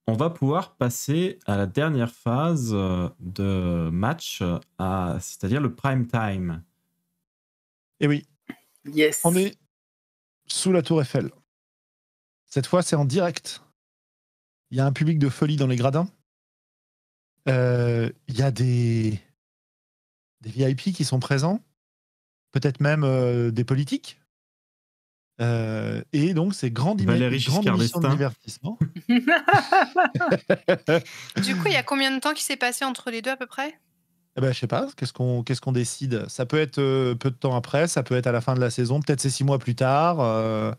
on va pouvoir passer à la dernière phase de match, c'est-à-dire le prime time. Et oui, Yes. on est sous la Tour Eiffel. Cette fois, c'est en direct. Il y a un public de folie dans les gradins. Il y a des VIP qui sont présents, peut-être même des politiques. Et donc, c'est grande Valéry émission Giscard de d'Estaing. divertissement. Du coup, il y a combien de temps qui s'est passé entre les deux à peu près? Eh ben, je sais pas, qu'est-ce qu'on décide? Ça peut être peu de temps après, ça peut être à la fin de la saison, peut-être c'est 6 mois plus tard. Moi,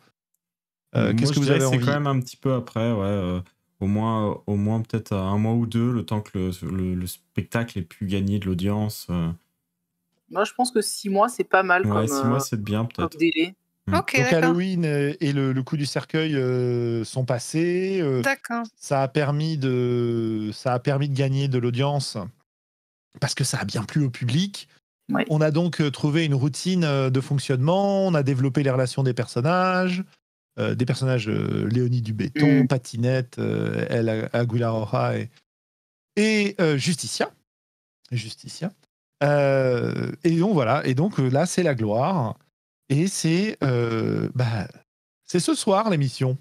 Qu'est-ce que je vous dirais avez que c'est envie? quand même un petit peu après, ouais. Au moins peut-être un mois ou deux, le temps que le spectacle ait pu gagner de l'audience. Moi, je pense que 6 mois, c'est pas mal Ouais, 6 mois, c'est bien, comme peut-être. délai. Ok, Donc d'accord. Halloween et le coup du cercueil sont passés. D'accord. Ça a permis de gagner de l'audience parce que ça a bien plu au public. Ouais. On a donc trouvé une routine de fonctionnement. On a développé les relations des personnages. Léonie Dubéton, Patinette, El Aguilar et Justicia. Et donc voilà. Et donc là, c'est la gloire. Et c'est ce soir l'émission.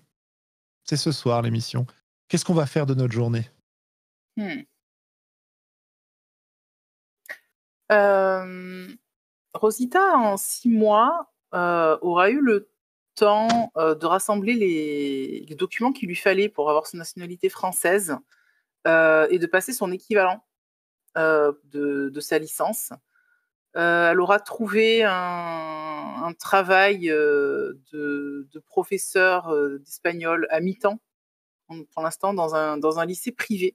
C'est ce soir l'émission. Qu'est-ce qu'on va faire de notre journée? Rosita, en 6 mois, aura eu le temps de rassembler les documents qu'il lui fallait pour avoir son nationalité française et de passer son équivalent de sa licence. Elle aura trouvé un travail de professeur d'espagnol à mi-temps, pour l'instant, dans un lycée privé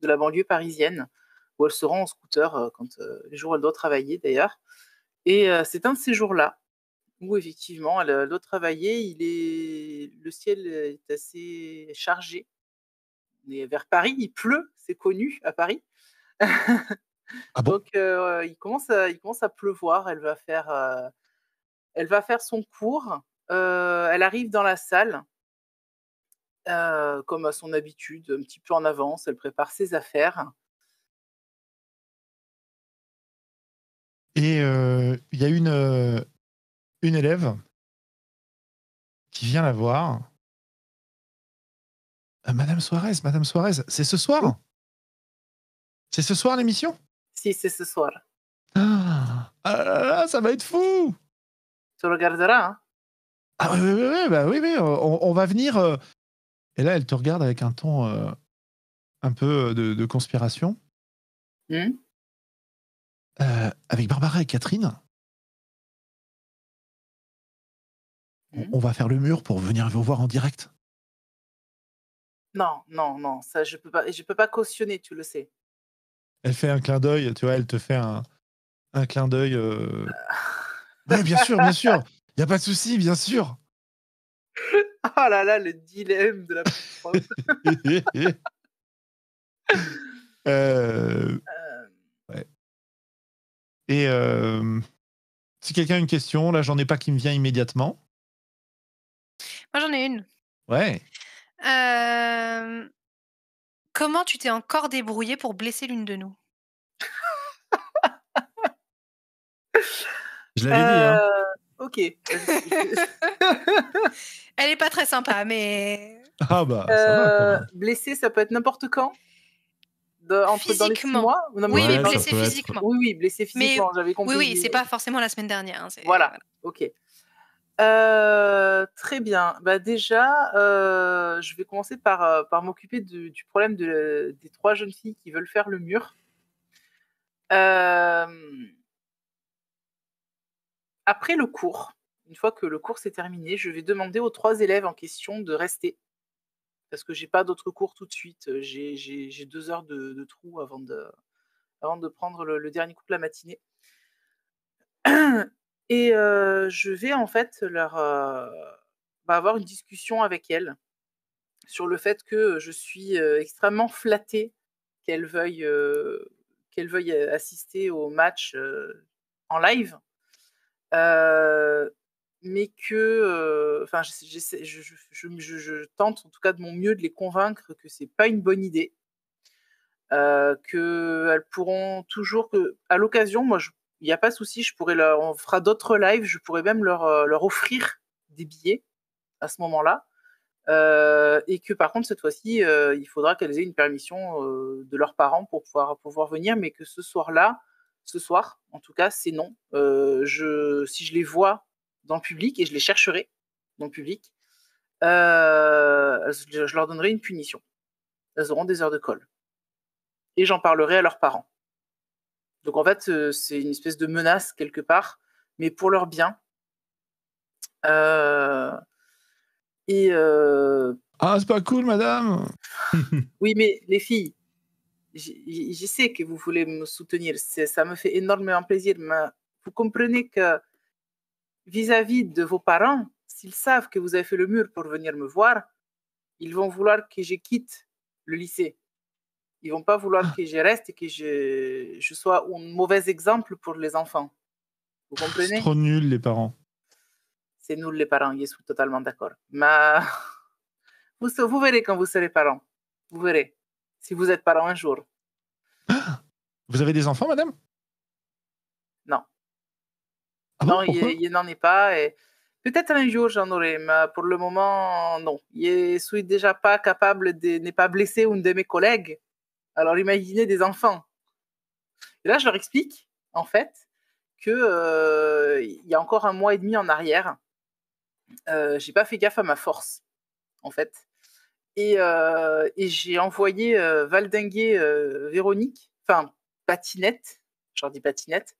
de la banlieue parisienne, où elle se rend en scooter quand les jours où elle doit travailler, d'ailleurs. Et c'est un de ces jours-là où, effectivement, elle doit travailler. Le ciel est assez chargé. On est vers Paris, il pleut, c'est connu à Paris. Ah bon? Donc, il commence à pleuvoir. Elle va faire son cours. Elle arrive dans la salle, comme à son habitude, un petit peu en avance. Elle prépare ses affaires. Et il y a une élève qui vient la voir. Madame Suarez, c'est ce soir? Oui. C'est ce soir l'émission? Si, c'est ce soir. Ah là là, ça va être fou! Tu regarderas, hein? Ah oui, on va venir. Et là, elle te regarde avec un ton un peu de conspiration. Avec Barbara et Catherine, on va faire le mur pour venir vous voir en direct. Non, ça je peux pas cautionner, tu le sais. Elle fait un clin d'œil, tu vois, elle te fait un clin d'œil. Oui, bien sûr, il n'y a pas de souci, bien sûr. Oh là là, le dilemme de la petite prof. Ouais. Et si quelqu'un a une question, là, j'en ai pas qui me vient immédiatement. Moi, j'en ai une. Ouais. Comment tu t'es encore débrouillé pour blesser l'une de nous? Je l'avais dit, hein. Ok. Elle est pas très sympa, mais... Ah bah, ça va quand même. Blessé, ça peut être n'importe quand dans les 6 mois? Non, Oui, mais Ouais, blessé ça peut être- physiquement. Oui, blessé physiquement, j'avais compris. Oui, c'est pas forcément la semaine dernière. Hein, Voilà, ok. Très bien. Bah déjà, je vais commencer par m'occuper du problème des 3 jeunes filles qui veulent faire le mur. Après le cours, une fois que le cours s'est terminé, je vais demander aux 3 élèves en question de rester. Parce que j'ai pas d'autres cours tout de suite. J'ai 2 heures de trou avant de prendre le dernier cours de la matinée. Et je vais en fait leur avoir une discussion avec elles sur le fait que je suis extrêmement flattée qu'elles veuillent assister au match en live. mais que, enfin, je tente en tout cas de mon mieux de les convaincre que c'est pas une bonne idée, qu'elles pourront toujours, à l'occasion, moi, il n'y a pas de souci, on fera d'autres lives, je pourrais même leur offrir des billets à ce moment-là. Et que par contre, cette fois-ci, il faudra qu'elles aient une permission de leurs parents pour pouvoir venir, mais que ce soir, en tout cas, c'est non. Si je les vois dans le public, et je les chercherai dans le public, je leur donnerai une punition. Elles auront des heures de colle. Et j'en parlerai à leurs parents. Donc en fait, c'est une espèce de menace quelque part, mais pour leur bien. Et Ah, c'est pas cool, madame. oui, mais les filles, je sais que vous voulez me soutenir, ça me fait énormément plaisir, mais vous comprenez que vis-à-vis de vos parents, s'ils savent que vous avez fait le mur pour venir me voir, ils vont vouloir que je quitte le lycée. Ils vont pas vouloir que je reste et que je sois un mauvais exemple pour les enfants. Vous C'est comprenez? trop nul, les parents. C'est nul les parents, je suis totalement d'accord. Mais vous verrez quand vous serez parents. Vous verrez. Si vous êtes parents un jour. Vous avez des enfants, madame? Non. Ah bon, Non, pourquoi? il n'en est pas. Et peut-être un jour j'en aurai, mais pour le moment, non. Je suis déjà pas capable de ne pas blesser une de mes collègues. Alors imaginez des enfants. Et là, je leur explique, en fait, que il y a encore 1 mois et demi en arrière, j'ai pas fait gaffe à ma force, en fait. Et j'ai envoyé valdinguer Véronique, enfin patinette, je leur dis patinette,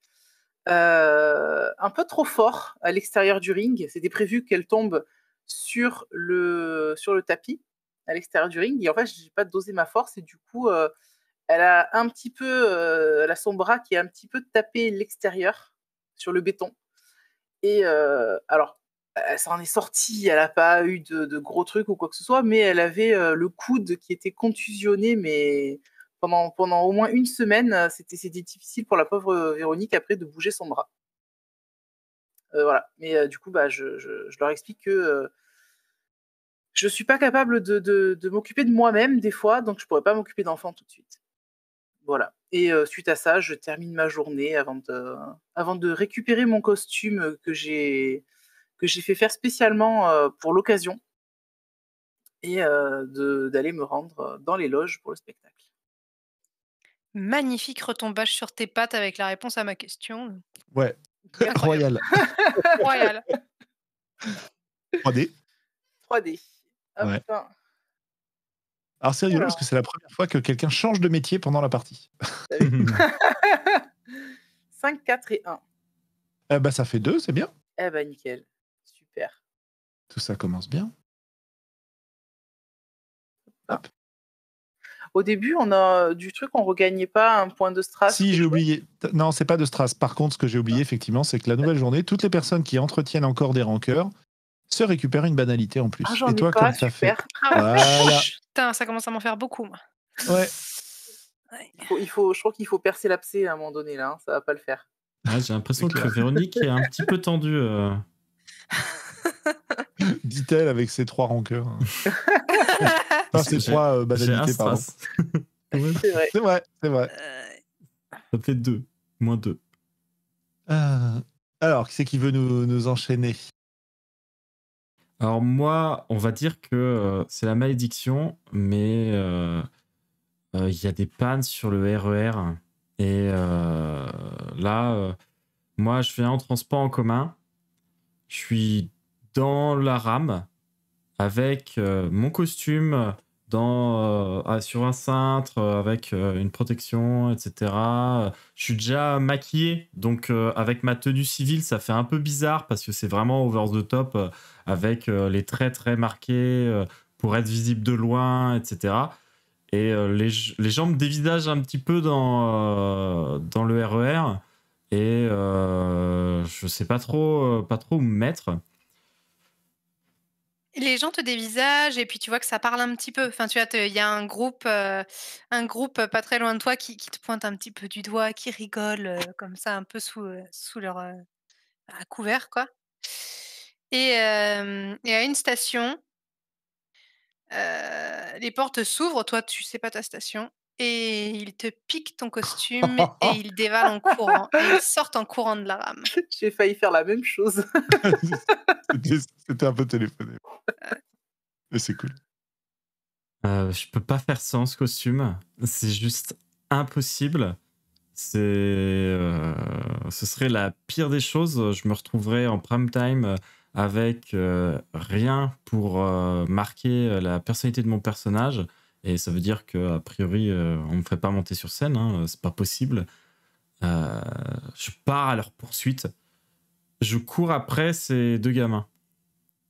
un peu trop fort à l'extérieur du ring. C'était prévu qu'elle tombe sur le tapis à l'extérieur du ring. Et en fait, j'ai pas dosé ma force et du coup, elle a un petit peu, elle a son bras qui a un petit peu tapé l'extérieur sur le béton. Et alors, elle s'en est sortie, elle n'a pas eu de gros trucs ou quoi que ce soit, mais elle avait le coude qui était contusionné, mais pendant au moins 1 semaine, c'était difficile pour la pauvre Véronique après de bouger son bras. Voilà. Mais du coup, bah, je leur explique que je suis pas capable de m'occuper de moi-même des fois, donc je pourrais pas m'occuper d'enfants tout de suite. Voilà. Et suite à ça, je termine ma journée avant de récupérer mon costume que j'ai fait faire spécialement pour l'occasion et d'aller me rendre dans les loges pour le spectacle. Magnifique retombage sur tes pattes avec la réponse à ma question. Ouais. Incroyable. Royal. Royal. 3D. 3D. Hop. Ouais. Alors c'est rigolo parce que c'est la première fois que quelqu'un change de métier pendant la partie. 5, 4 et 1. Bah ça fait 2, c'est bien. Eh ben nickel. Super. Tout ça commence bien. Hop. Au début, on regagnait pas un point de strass. Si, j'ai oublié. Non, c'est pas de strass. Par contre, ce que j'ai oublié, effectivement, c'est que la nouvelle journée, toutes les personnes qui entretiennent encore des rancœurs se récupèrent une banalité en plus. Ah, j'en Et ai toi, pas, comme ça fait. super. Voilà. Putain, ça commence à m'en faire beaucoup, moi. Ouais. Je crois qu'il faut percer l'abcès à un moment donné, là. Hein, ça va pas le faire. Ah, j'ai l'impression que Véronique est un petit peu tendue. Dit-elle avec ses 3 rancœurs. Enfin, ses 3 banalités, pardon. C'est vrai. C'est vrai, c'est vrai. Ça fait 2. Moins 2. Alors, qui c'est qui veut nous enchaîner? Alors moi, on va dire que c'est la malédiction, mais il y a des pannes sur le RER. Et là, moi, je viens en transport en commun. Je suis dans la rame avec mon costume sur un cintre avec une protection, etc. Je suis déjà maquillé, donc avec ma tenue civile, ça fait un peu bizarre parce que c'est vraiment over the top avec les traits très marqués pour être visible de loin, etc. Et les gens me dévisagent un petit peu dans le RER et je sais pas trop où me mettre. Les gens te dévisagent et puis tu vois que ça parle un petit peu. Enfin, tu vois, il y a un groupe pas très loin de toi qui te pointe un petit peu du doigt, qui rigole comme ça un peu sous leur à couvert, quoi. Et à une station, les portes s'ouvrent, toi tu sais pas ta station, et ils te piquent ton costume et ils dévalent en courant et ils sortent en courant de la rame. J'ai failli faire la même chose. C'était un peu téléphoné. Mais c'est cool. Je peux pas faire ça en ce costume. C'est juste impossible. Ce serait la pire des choses. Je me retrouverais en prime time avec rien pour marquer la personnalité de mon personnage. Et ça veut dire qu'a priori, on me ferait pas monter sur scène. Hein, c'est pas possible. Je pars à leur poursuite. Je cours après ces deux gamins.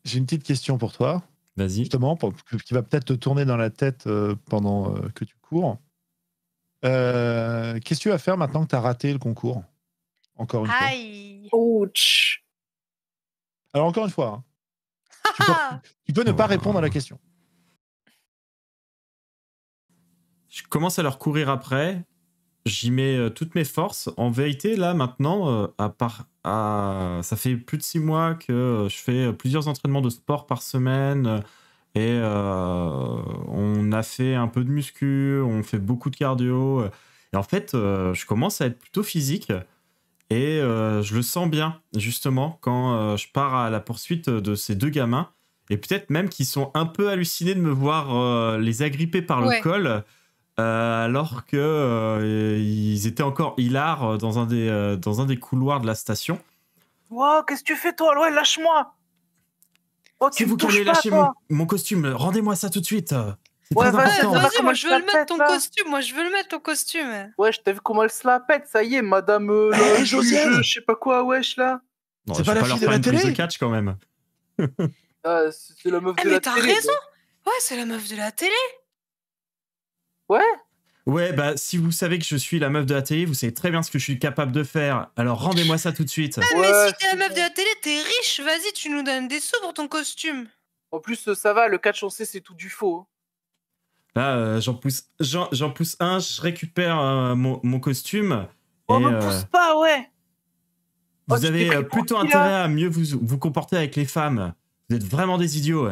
J'ai une petite question pour toi. Vas-y. Justement, qui va peut-être te tourner dans la tête pendant que tu cours. Qu'est-ce que tu vas faire maintenant que tu as raté le concours? Encore une fois. Aïe. Ouch. Alors, encore une fois, hein, tu peux ne pas répondre à la question. Je commence à leur courir après. J'y mets toutes mes forces. En vérité, là, maintenant, ça fait plus de 6 mois que je fais plusieurs entraînements de sport par semaine. Et on a fait un peu de muscu, on fait beaucoup de cardio. Et en fait, je commence à être plutôt physique. Et je le sens bien, justement, quand je pars à la poursuite de ces deux gamins. Et peut-être même qu'ils sont un peu hallucinés de me voir les agripper par le col. Alors que ils étaient encore hilars dans un des couloirs de la station. Wow, qu'est-ce que tu fais toi? Ouais, lâche-moi. Oh, Si vous voulez lâcher mon costume, rendez-moi ça tout de suite. C'est très important. Vas-y, moi je veux le mettre ton costume. Moi je veux le mettre ton costume. Ouais, je t'ai vu comment elle se la pète. Ça y est, madame. Josiane, je sais pas quoi, wesh là. Non, c'est pas la fille de la télé. De catch quand même. C'est la meuf de la télé. Mais t'as raison. Ouais, c'est la meuf de la télé. Ouais. Ouais, bah si vous savez que je suis la meuf de la télé, vous savez très bien ce que je suis capable de faire. Alors rendez-moi ça tout de suite. Ah, mais si t'es la meuf de la télé, t'es riche. Vas-y, tu nous donnes des sous pour ton costume. En plus, ça va, le catch on sait, c'est tout du faux. Là, j'en pousse un, je récupère mon costume. Oh, me pousse pas, ouais. Vous avez plutôt intérêt à mieux vous comporter avec les femmes. Vous êtes vraiment des idiots.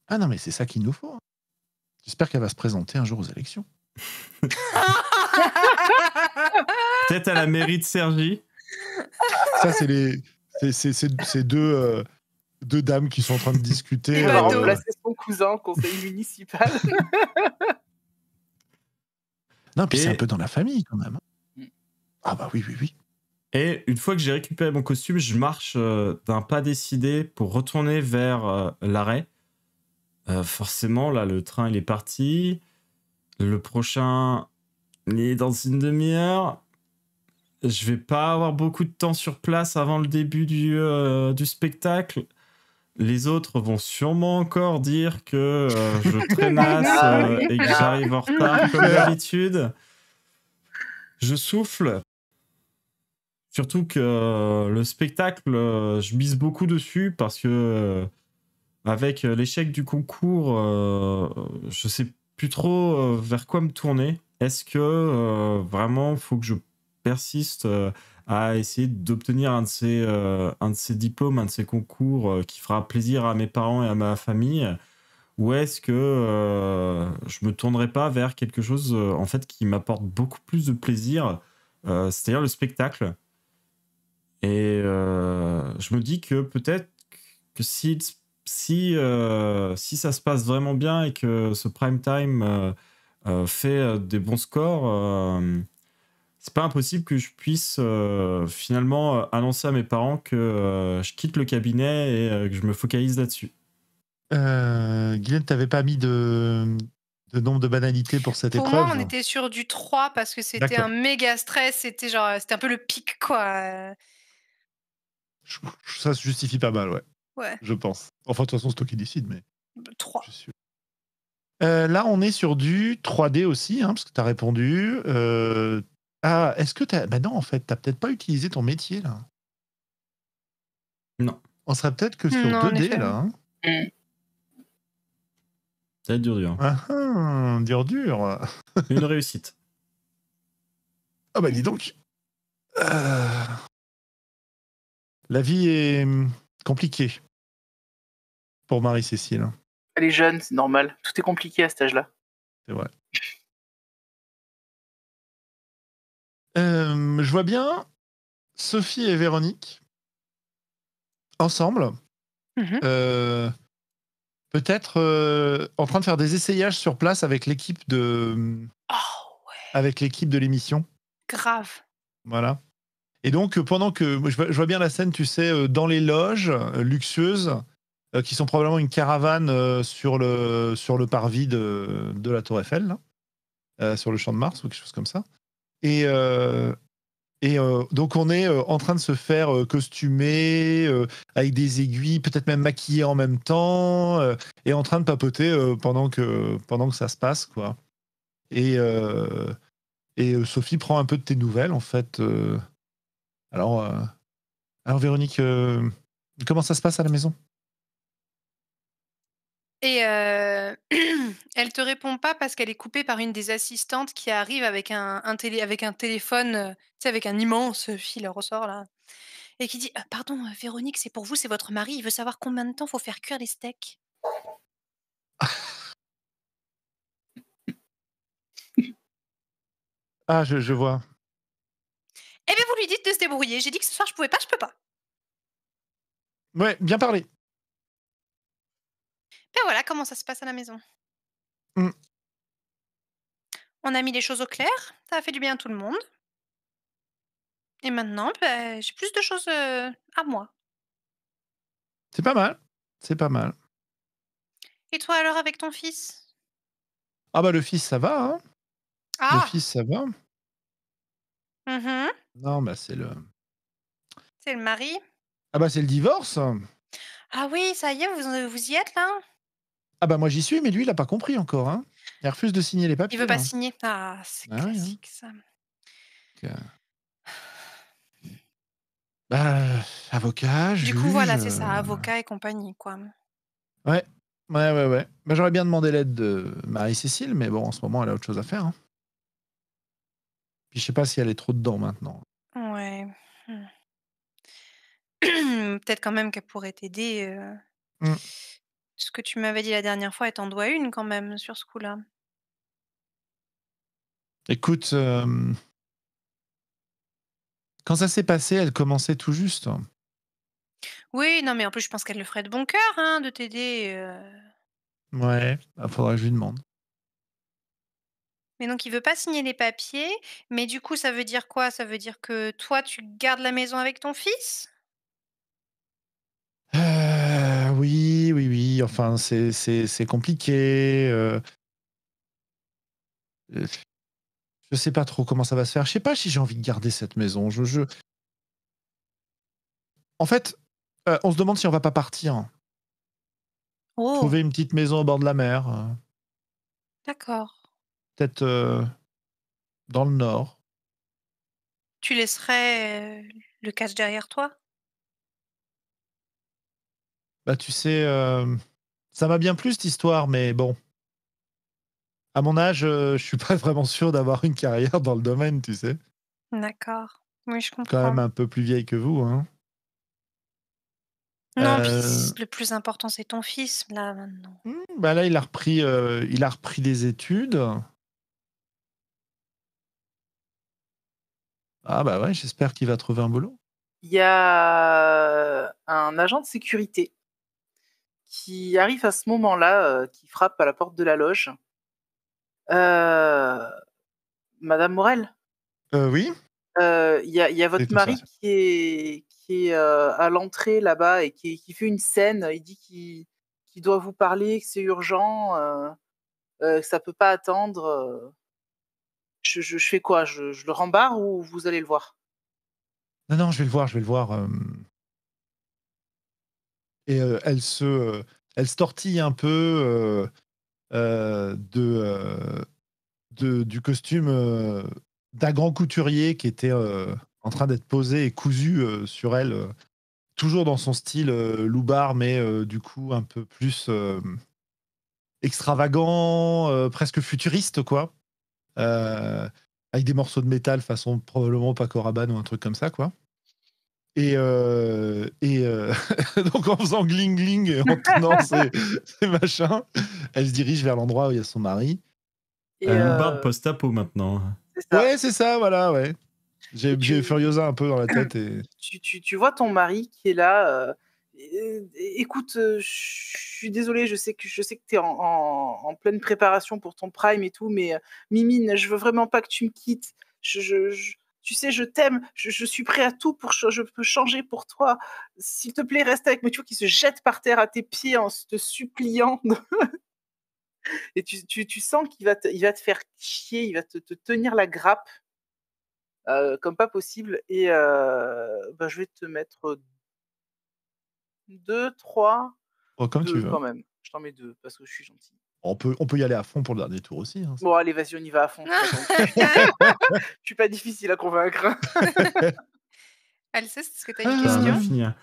Ah non, mais c'est ça qu'il nous faut. J'espère qu'elle va se présenter un jour aux élections. Peut-être à la mairie de Cergy. Ça, c'est deux dames qui sont en train de discuter. Il va remplacer son cousin au conseil municipal. Non, puis c'est un peu dans la famille quand même. Ah bah oui. Et une fois que j'ai récupéré mon costume, je marche d'un pas décidé pour retourner vers l'arrêt. Forcément, là, le train, il est parti. Le prochain, il est dans une demi-heure. Je vais pas avoir beaucoup de temps sur place avant le début du spectacle. Les autres vont sûrement encore dire que je traînasse et que j'arrive en retard comme d'habitude. Je souffle. Surtout que le spectacle, je mise beaucoup dessus parce que avec l'échec du concours, je sais plus trop vers quoi me tourner. Est-ce que vraiment faut que je persiste à essayer d'obtenir un de ces diplômes, un de ces concours qui fera plaisir à mes parents et à ma famille, ou est-ce que je me tournerai pas vers quelque chose en fait qui m'apporte beaucoup plus de plaisir, c'est-à-dire le spectacle. Et je me dis que peut-être que si ça se passe vraiment bien et que ce prime time fait des bons scores, c'est pas impossible que je puisse finalement annoncer à mes parents que je quitte le cabinet et que je me focalise là-dessus. Guylaine, t'avais pas mis de nombre de banalités pour cette épreuve? Pour moi, on était sur du 3 parce que c'était un méga stress. C'était un peu le pic, quoi. Ça se justifie pas mal, ouais. Je pense. Enfin, de toute façon, c'est toi qui décides, mais... 3. Je suis... là, on est sur du 3D aussi, hein, parce que t'as répondu. Est-ce que t'as... Bah non, en fait, t'as peut-être pas utilisé ton métier, là. Non. On serait peut-être que sur 2D, là. Hein. Ça va être dur. Dur. Une réussite. Ah bah dis donc. La vie est compliquée pour Marie-Cécile. Elle est jeune, c'est normal. Tout est compliqué à cet âge-là. C'est vrai. Je vois bien Sophie et Véronique ensemble, Mhm. peut-être en train de faire des essayages sur place avec l'équipe de l'émission. Grave. Voilà. Et donc, pendant que je vois bien la scène, tu sais, dans les loges luxueuses, qui sont probablement une caravane sur le parvis de la Tour Eiffel, là, sur le Champ de Mars ou quelque chose comme ça. Et donc, on est en train de se faire costumer, avec des aiguilles, peut-être même maquiller en même temps, et en train de papoter pendant que ça se passe, quoi. Et Sophie prend un peu de tes nouvelles, en fait. Alors, Véronique, comment ça se passe à la maison? Et elle te répond pas parce qu'elle est coupée par une des assistantes qui arrive avec un téléphone, tu sais, avec un immense fil ressort là, et qui dit pardon, Véronique, c'est pour vous, c'est votre mari, il veut savoir combien de temps faut faire cuire les steaks. Ah, je vois. Eh bien, vous lui dites de se débrouiller. J'ai dit que ce soir je pouvais pas, je peux pas. Ouais, bien parlé. Ben voilà comment ça se passe à la maison. Mm. On a mis les choses au clair, ça a fait du bien à tout le monde. Et maintenant, j'ai plus de choses à moi. C'est pas mal. C'est pas mal. Et toi alors avec ton fils? Ah bah, le fils, ça va, hein. Le Ah. fils, ça va. Mhm. Non, bah, c'est le... C'est le mari. Ah bah, c'est le divorce. Ah oui, ça y est, vous y êtes là? Ah bah, moi, j'y suis, mais lui, il a pas compris encore, hein. Il refuse de signer les Il veut papiers, pas hein. signer? Ah, c'est Ah oui, hein. classique ça. Donc, bah, avocat, Du coup, voilà, juge... c'est ça, avocat et compagnie, quoi. Ouais. Ouais. Bah, j'aurais bien demandé l'aide de Marie-Cécile, mais bon, en ce moment, elle a autre chose à faire, hein. Puis je sais pas si elle est trop dedans maintenant. Ouais. Peut-être quand même qu'elle pourrait t'aider. Mm. Ce que tu m'avais dit la dernière fois, elle t'en doit une quand même sur ce coup-là. Écoute, quand ça s'est passé, elle commençait tout juste. Oui, non, mais en plus, je pense qu'elle le ferait de bon cœur, hein, de t'aider. Ouais, bah, faudrait que je lui demande. Mais donc, il veut pas signer les papiers. Mais du coup, ça veut dire quoi? Ça veut dire que toi, tu gardes la maison avec ton fils? Oui. Enfin, c'est compliqué. Je sais pas trop comment ça va se faire. Je sais pas si j'ai envie de garder cette maison. En fait, on se demande si on va pas partir. Oh, Trouver une petite maison au bord de la mer. d'accord. Peut-être dans le nord. Tu laisserais le cache derrière toi? Bah, tu sais, ça m'a bien plu cette histoire, mais bon, à mon âge, je suis pas vraiment sûr d'avoir une carrière dans le domaine, tu sais. D'accord. Oui, je Quand comprends. même un peu plus vieille que vous, hein. Non, puis Euh, le plus important, c'est ton fils, là, maintenant. Bah là, il a repris des études. Ah bah ouais, j'espère qu'il va trouver un boulot. Il y a un agent de sécurité qui arrive à ce moment-là, qui frappe à la porte de la loge. Madame Morel, Oui, il y a c'est votre tout ça. mari qui est à l'entrée là-bas et qui fait une scène. Il dit qu'il doit vous parler, que c'est urgent, que ça peut pas attendre. Je fais quoi? Je le rembarre ou vous allez le voir? Non, je vais le voir, je vais le voir. Et elle se tortille un peu du costume d'un grand couturier qui était en train d'être posé et cousu sur elle, toujours dans son style loupard, mais du coup un peu plus extravagant, presque futuriste, quoi. Avec des morceaux de métal façon probablement Paco Rabanne ou un truc comme ça, quoi. Donc en faisant gling gling et en tenant ses machins, elle se dirige vers l'endroit où il y a son mari. Et Barbe post-apo maintenant. c'est ça. Ouais, c'est ça, voilà, ouais. J'ai Et tu- Furiosa un peu dans la tête et... Tu vois ton mari qui est là. Écoute, je suis désolée, je sais que tu es en pleine préparation pour ton prime et tout, mais Mimine, je veux vraiment pas que tu me quittes. Tu sais, je t'aime, je suis prêt à tout je peux changer pour toi. S'il te plaît, reste avec moi. Tu vois qu'il se jette par terre à tes pieds en te suppliant. Et tu sens qu'il va il va te faire chier, il va te tenir la grappe comme pas possible. Et je vais te mettre 2, 3, Oh, comme tu 2 veux. quand même. Je t'en mets 2 parce que je suis gentil. On peut y aller à fond pour le dernier tour aussi. Hein. Bon, allez, vas-y, on y va à fond. Je suis pas difficile à convaincre. Alceste, est-ce que tu as une On va question finir.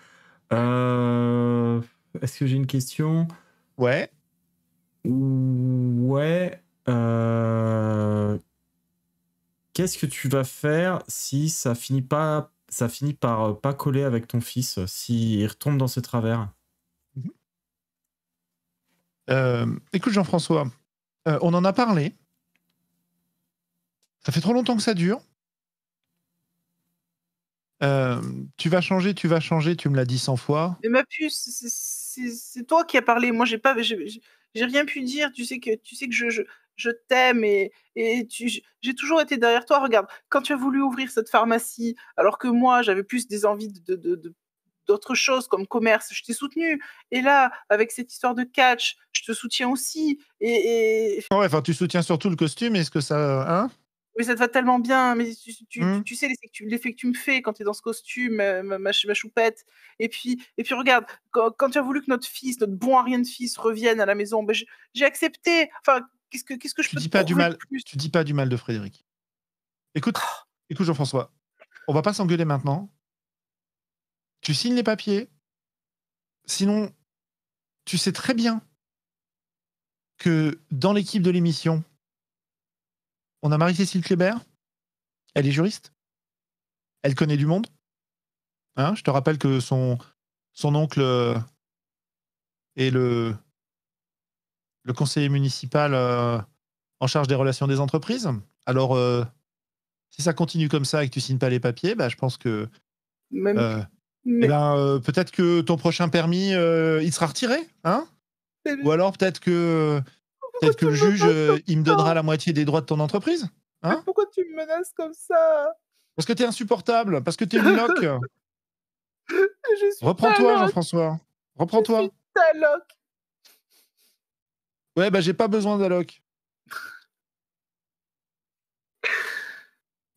Est-ce que j'ai une question? Ouais. Ouais. Qu'est-ce que tu vas faire si ça finit par pas coller avec ton fils, s'il retombe dans ses travers? Écoute, Jean-François, on en a parlé. Ça fait trop longtemps que ça dure. Tu vas changer, tu me l'as dit 100 fois. Mais ma puce, c'est toi qui as parlé. Moi, j'ai rien pu dire. Tu sais que je t'aime et j'ai toujours été derrière toi. Regarde, quand tu as voulu ouvrir cette pharmacie, alors que moi, j'avais plus des envies d'autres choses comme commerce, je t'ai soutenu. Et là, avec cette histoire de catch, je te soutiens aussi. Ouais, enfin, tu soutiens surtout le costume. Est-ce que ça... Hein? Mais ça te va tellement bien, mais tu sais l'effet que tu me fais quand tu es dans ce costume, ma choupette. Et puis regarde, quand tu as voulu que notre bon à rien de fils revienne à la maison, j'ai accepté. Enfin, qu'est-ce que je peux te prouver de plus? Tu dis pas du mal de Frédéric. Écoute Jean-François, on va pas s'engueuler maintenant. Tu signes les papiers. Sinon, tu sais très bien que dans l'équipe de l'émission, on a Marie-Cécile Kléber. Elle est juriste. Elle connaît du monde. Hein, je te rappelle que son oncle est le conseiller municipal en charge des relations des entreprises. Alors, si ça continue comme ça et que tu signes pas les papiers, je pense que peut-être que ton prochain permis, il sera retiré. Hein? Ou alors peut-être que le juge, il me donnera la moitié des droits de ton entreprise. Hein? Mais pourquoi tu me menaces comme ça? Parce que t'es insupportable, parce que t'es une loque. Reprends-toi, Jean-François. Reprends-toi. Je suis ta loque. Ouais, j'ai pas besoin d'alloc.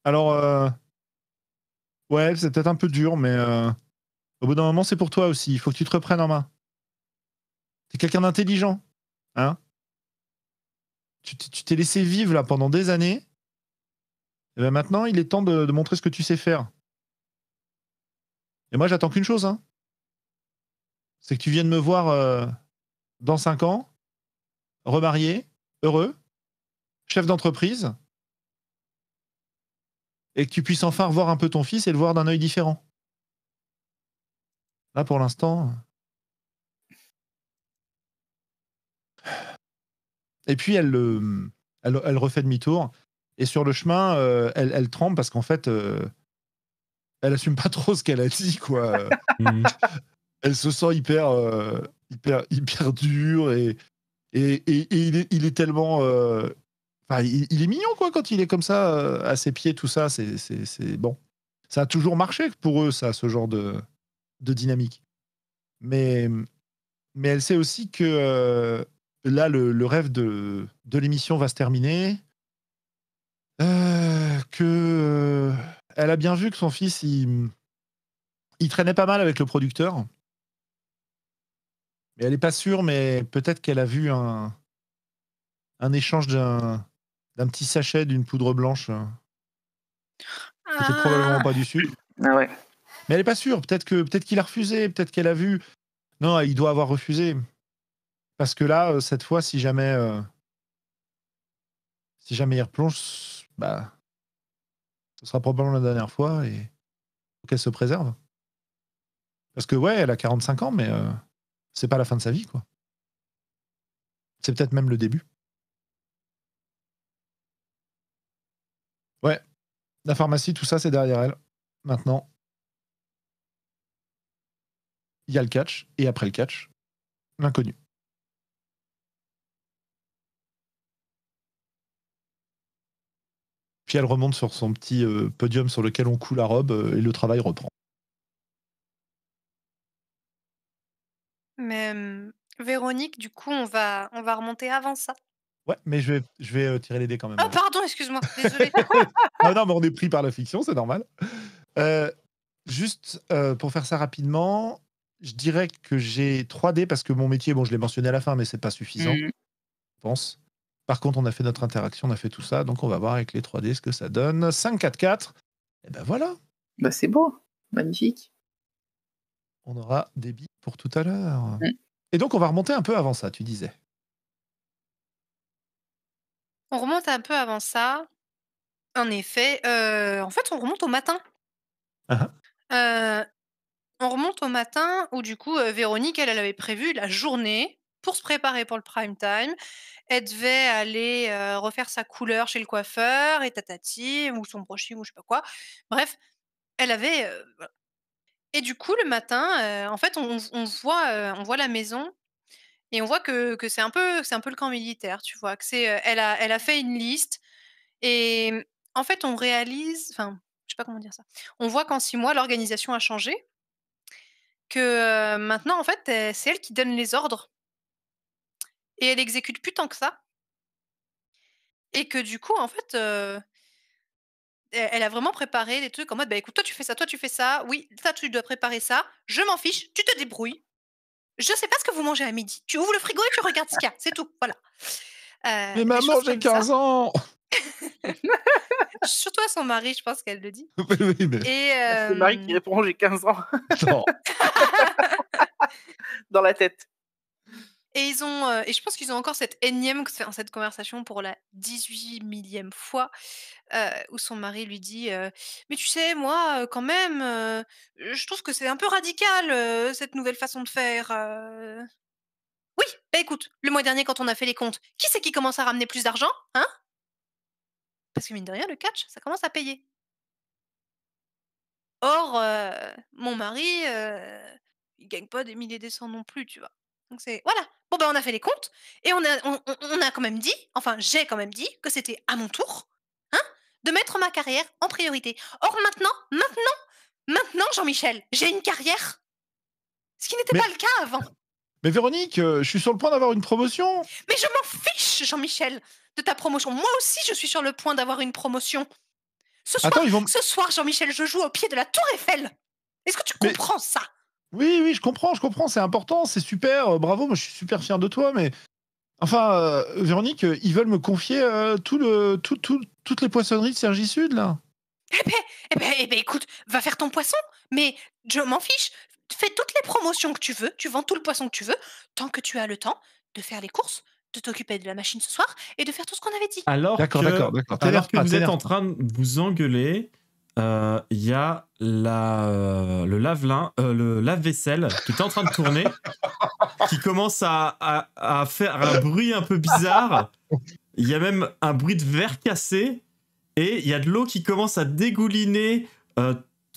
Alors, ouais, c'est peut-être un peu dur, mais au bout d'un moment, c'est pour toi aussi. Il faut que tu te reprennes en main. T'es quelqu'un d'intelligent. Hein? Tu t'es laissé vivre là pendant des années. Et maintenant, il est temps de montrer ce que tu sais faire. Et moi, j'attends qu'une chose. Hein. C'est que tu viennes me voir dans 5 ans, remarié, heureux, chef d'entreprise, et que tu puisses enfin revoir un peu ton fils et le voir d'un œil différent. Là, pour l'instant... Et puis, elle refait demi-tour. Et sur le chemin, elle tremble parce qu'en fait, elle assume pas trop ce qu'elle a dit, quoi. Elle se sent hyper dur et il est tellement... il est mignon, quoi, quand il est comme ça, à ses pieds, tout ça. C'est bon. Ça a toujours marché pour eux, ça, ce genre de dynamique. Mais elle sait aussi que là, le rêve de l'émission va se terminer. Elle a bien vu que son fils, il traînait pas mal avec le producteur. Mais elle n'est pas sûre, mais peut-être qu'elle a vu un échange d'un petit sachet d'une poudre blanche. C'était probablement pas du sucre. Ah ouais. Mais elle n'est pas sûre. Peut-être qu'il a refusé. Peut-être qu'elle a vu. Non, il doit avoir refusé. Parce que là, cette fois, si jamais il replonge, ce sera probablement la dernière fois et faut qu'elle se préserve. Parce que ouais, elle a 45 ans, mais c'est pas la fin de sa vie, quoi. C'est peut-être même le début. Ouais, la pharmacie, tout ça, c'est derrière elle. Maintenant, il y a le catch, et après le catch, l'inconnu. Puis elle remonte sur son petit podium sur lequel on coud la robe, et le travail reprend. Mais Véronique, du coup, on va remonter avant ça. Ouais, mais je vais tirer les dés quand même. Oh, pardon, excuse-moi, désolée. Non, mais on est pris par la fiction, c'est normal. Juste pour faire ça rapidement, je dirais que j'ai 3 dés parce que mon métier, bon, je l'ai mentionné à la fin, mais c'est pas suffisant, je pense. Par contre, on a fait notre interaction, on a fait tout ça, donc on va voir avec les 3 dés ce que ça donne. 5, 4, 4. Et ben voilà, Bah, c'est beau. Magnifique. on aura des billes pour tout à l'heure. Mm. Et donc, on va remonter un peu avant ça, tu disais. On remonte un peu avant ça. En effet, en fait, on remonte au matin. Ah On remonte au matin où du coup, Véronique, elle avait prévu la journée pour se préparer pour le prime time. Elle devait aller, refaire sa couleur chez le coiffeur et tatati ou son brushing ou je sais pas quoi. Bref, elle avait, voilà et du coup, le matin, en fait, on voit la maison et on voit que c'est un peu le camp militaire, tu vois? Que c'est, elle a fait une liste et en fait, on réalise enfin, je sais pas comment dire ça. On voit qu'en 6 mois, l'organisation a changé, que, maintenant, en fait, c'est elle qui donne les ordres et elle exécute plus tant que ça et que du coup, en fait, elle a vraiment préparé des trucs en mode: «Bah, écoute, toi tu fais ça, oui, ça tu dois préparer ça, je m'en fiche, tu te débrouilles. Je sais pas ce que vous mangez à midi. Tu ouvres le frigo et tu regardes ce qu'il y a, c'est tout, voilà». Mais Des maman, choses j'ai comme ça. 15 ans. Surtout à son mari, je pense qu'elle le dit Oui, mais et C'est Marie qui répond j'ai 15 ans non. dans la tête. et ils ont, et je pense qu'ils ont encore cette conversation pour la 18 millième fois, où son mari lui dit, «Mais tu sais, moi, quand même, je trouve que c'est un peu radical, cette nouvelle façon de faire». «Oui, bah, écoute, le mois dernier quand on a fait les comptes, qui c'est qui commence à ramener plus d'argent, hein?» Parce que mine de rien, le catch, ça commence à payer. Or, mon mari, il gagne pas des milliers et des cents non plus, tu vois? Donc c'est voilà. Bon, ben, on a fait les comptes et on a quand même dit, enfin, j'ai quand même dit que c'était à mon tour, hein, de mettre ma carrière en priorité. Or maintenant, Jean-Michel, j'ai une carrière, ce qui n'était Mais pas le cas avant. Mais Véronique, je suis sur le point d'avoir une promotion. Mais je m'en fiche, Jean-Michel, de ta promotion. Moi aussi, je suis sur le point d'avoir une promotion. Attends, ils vont. Ce soir, Jean-Michel, je joue au pied de la tour Eiffel. Est-ce que tu Mais comprends ça? oui, je comprends, c'est important, c'est super, bravo, moi je suis super fier de toi, mais enfin, Véronique, ils veulent me confier toutes les poissonneries de Cergy Sud, là. Eh ben, écoute, va faire ton poisson, mais je m'en fiche. Fais toutes les promotions que tu veux, tu vends tout le poisson que tu veux, tant que tu as le temps de faire les courses, de t'occuper de la machine ce soir et de faire tout ce qu'on avait dit. D'accord. Alors que vous êtes T'énerve en pas. train de vous engueuler, il y a le le lave-vaisselle qui est en train de tourner, qui commence à faire un bruit un peu bizarre. Il y a même un bruit de verre cassé et il y a de l'eau qui commence à dégouliner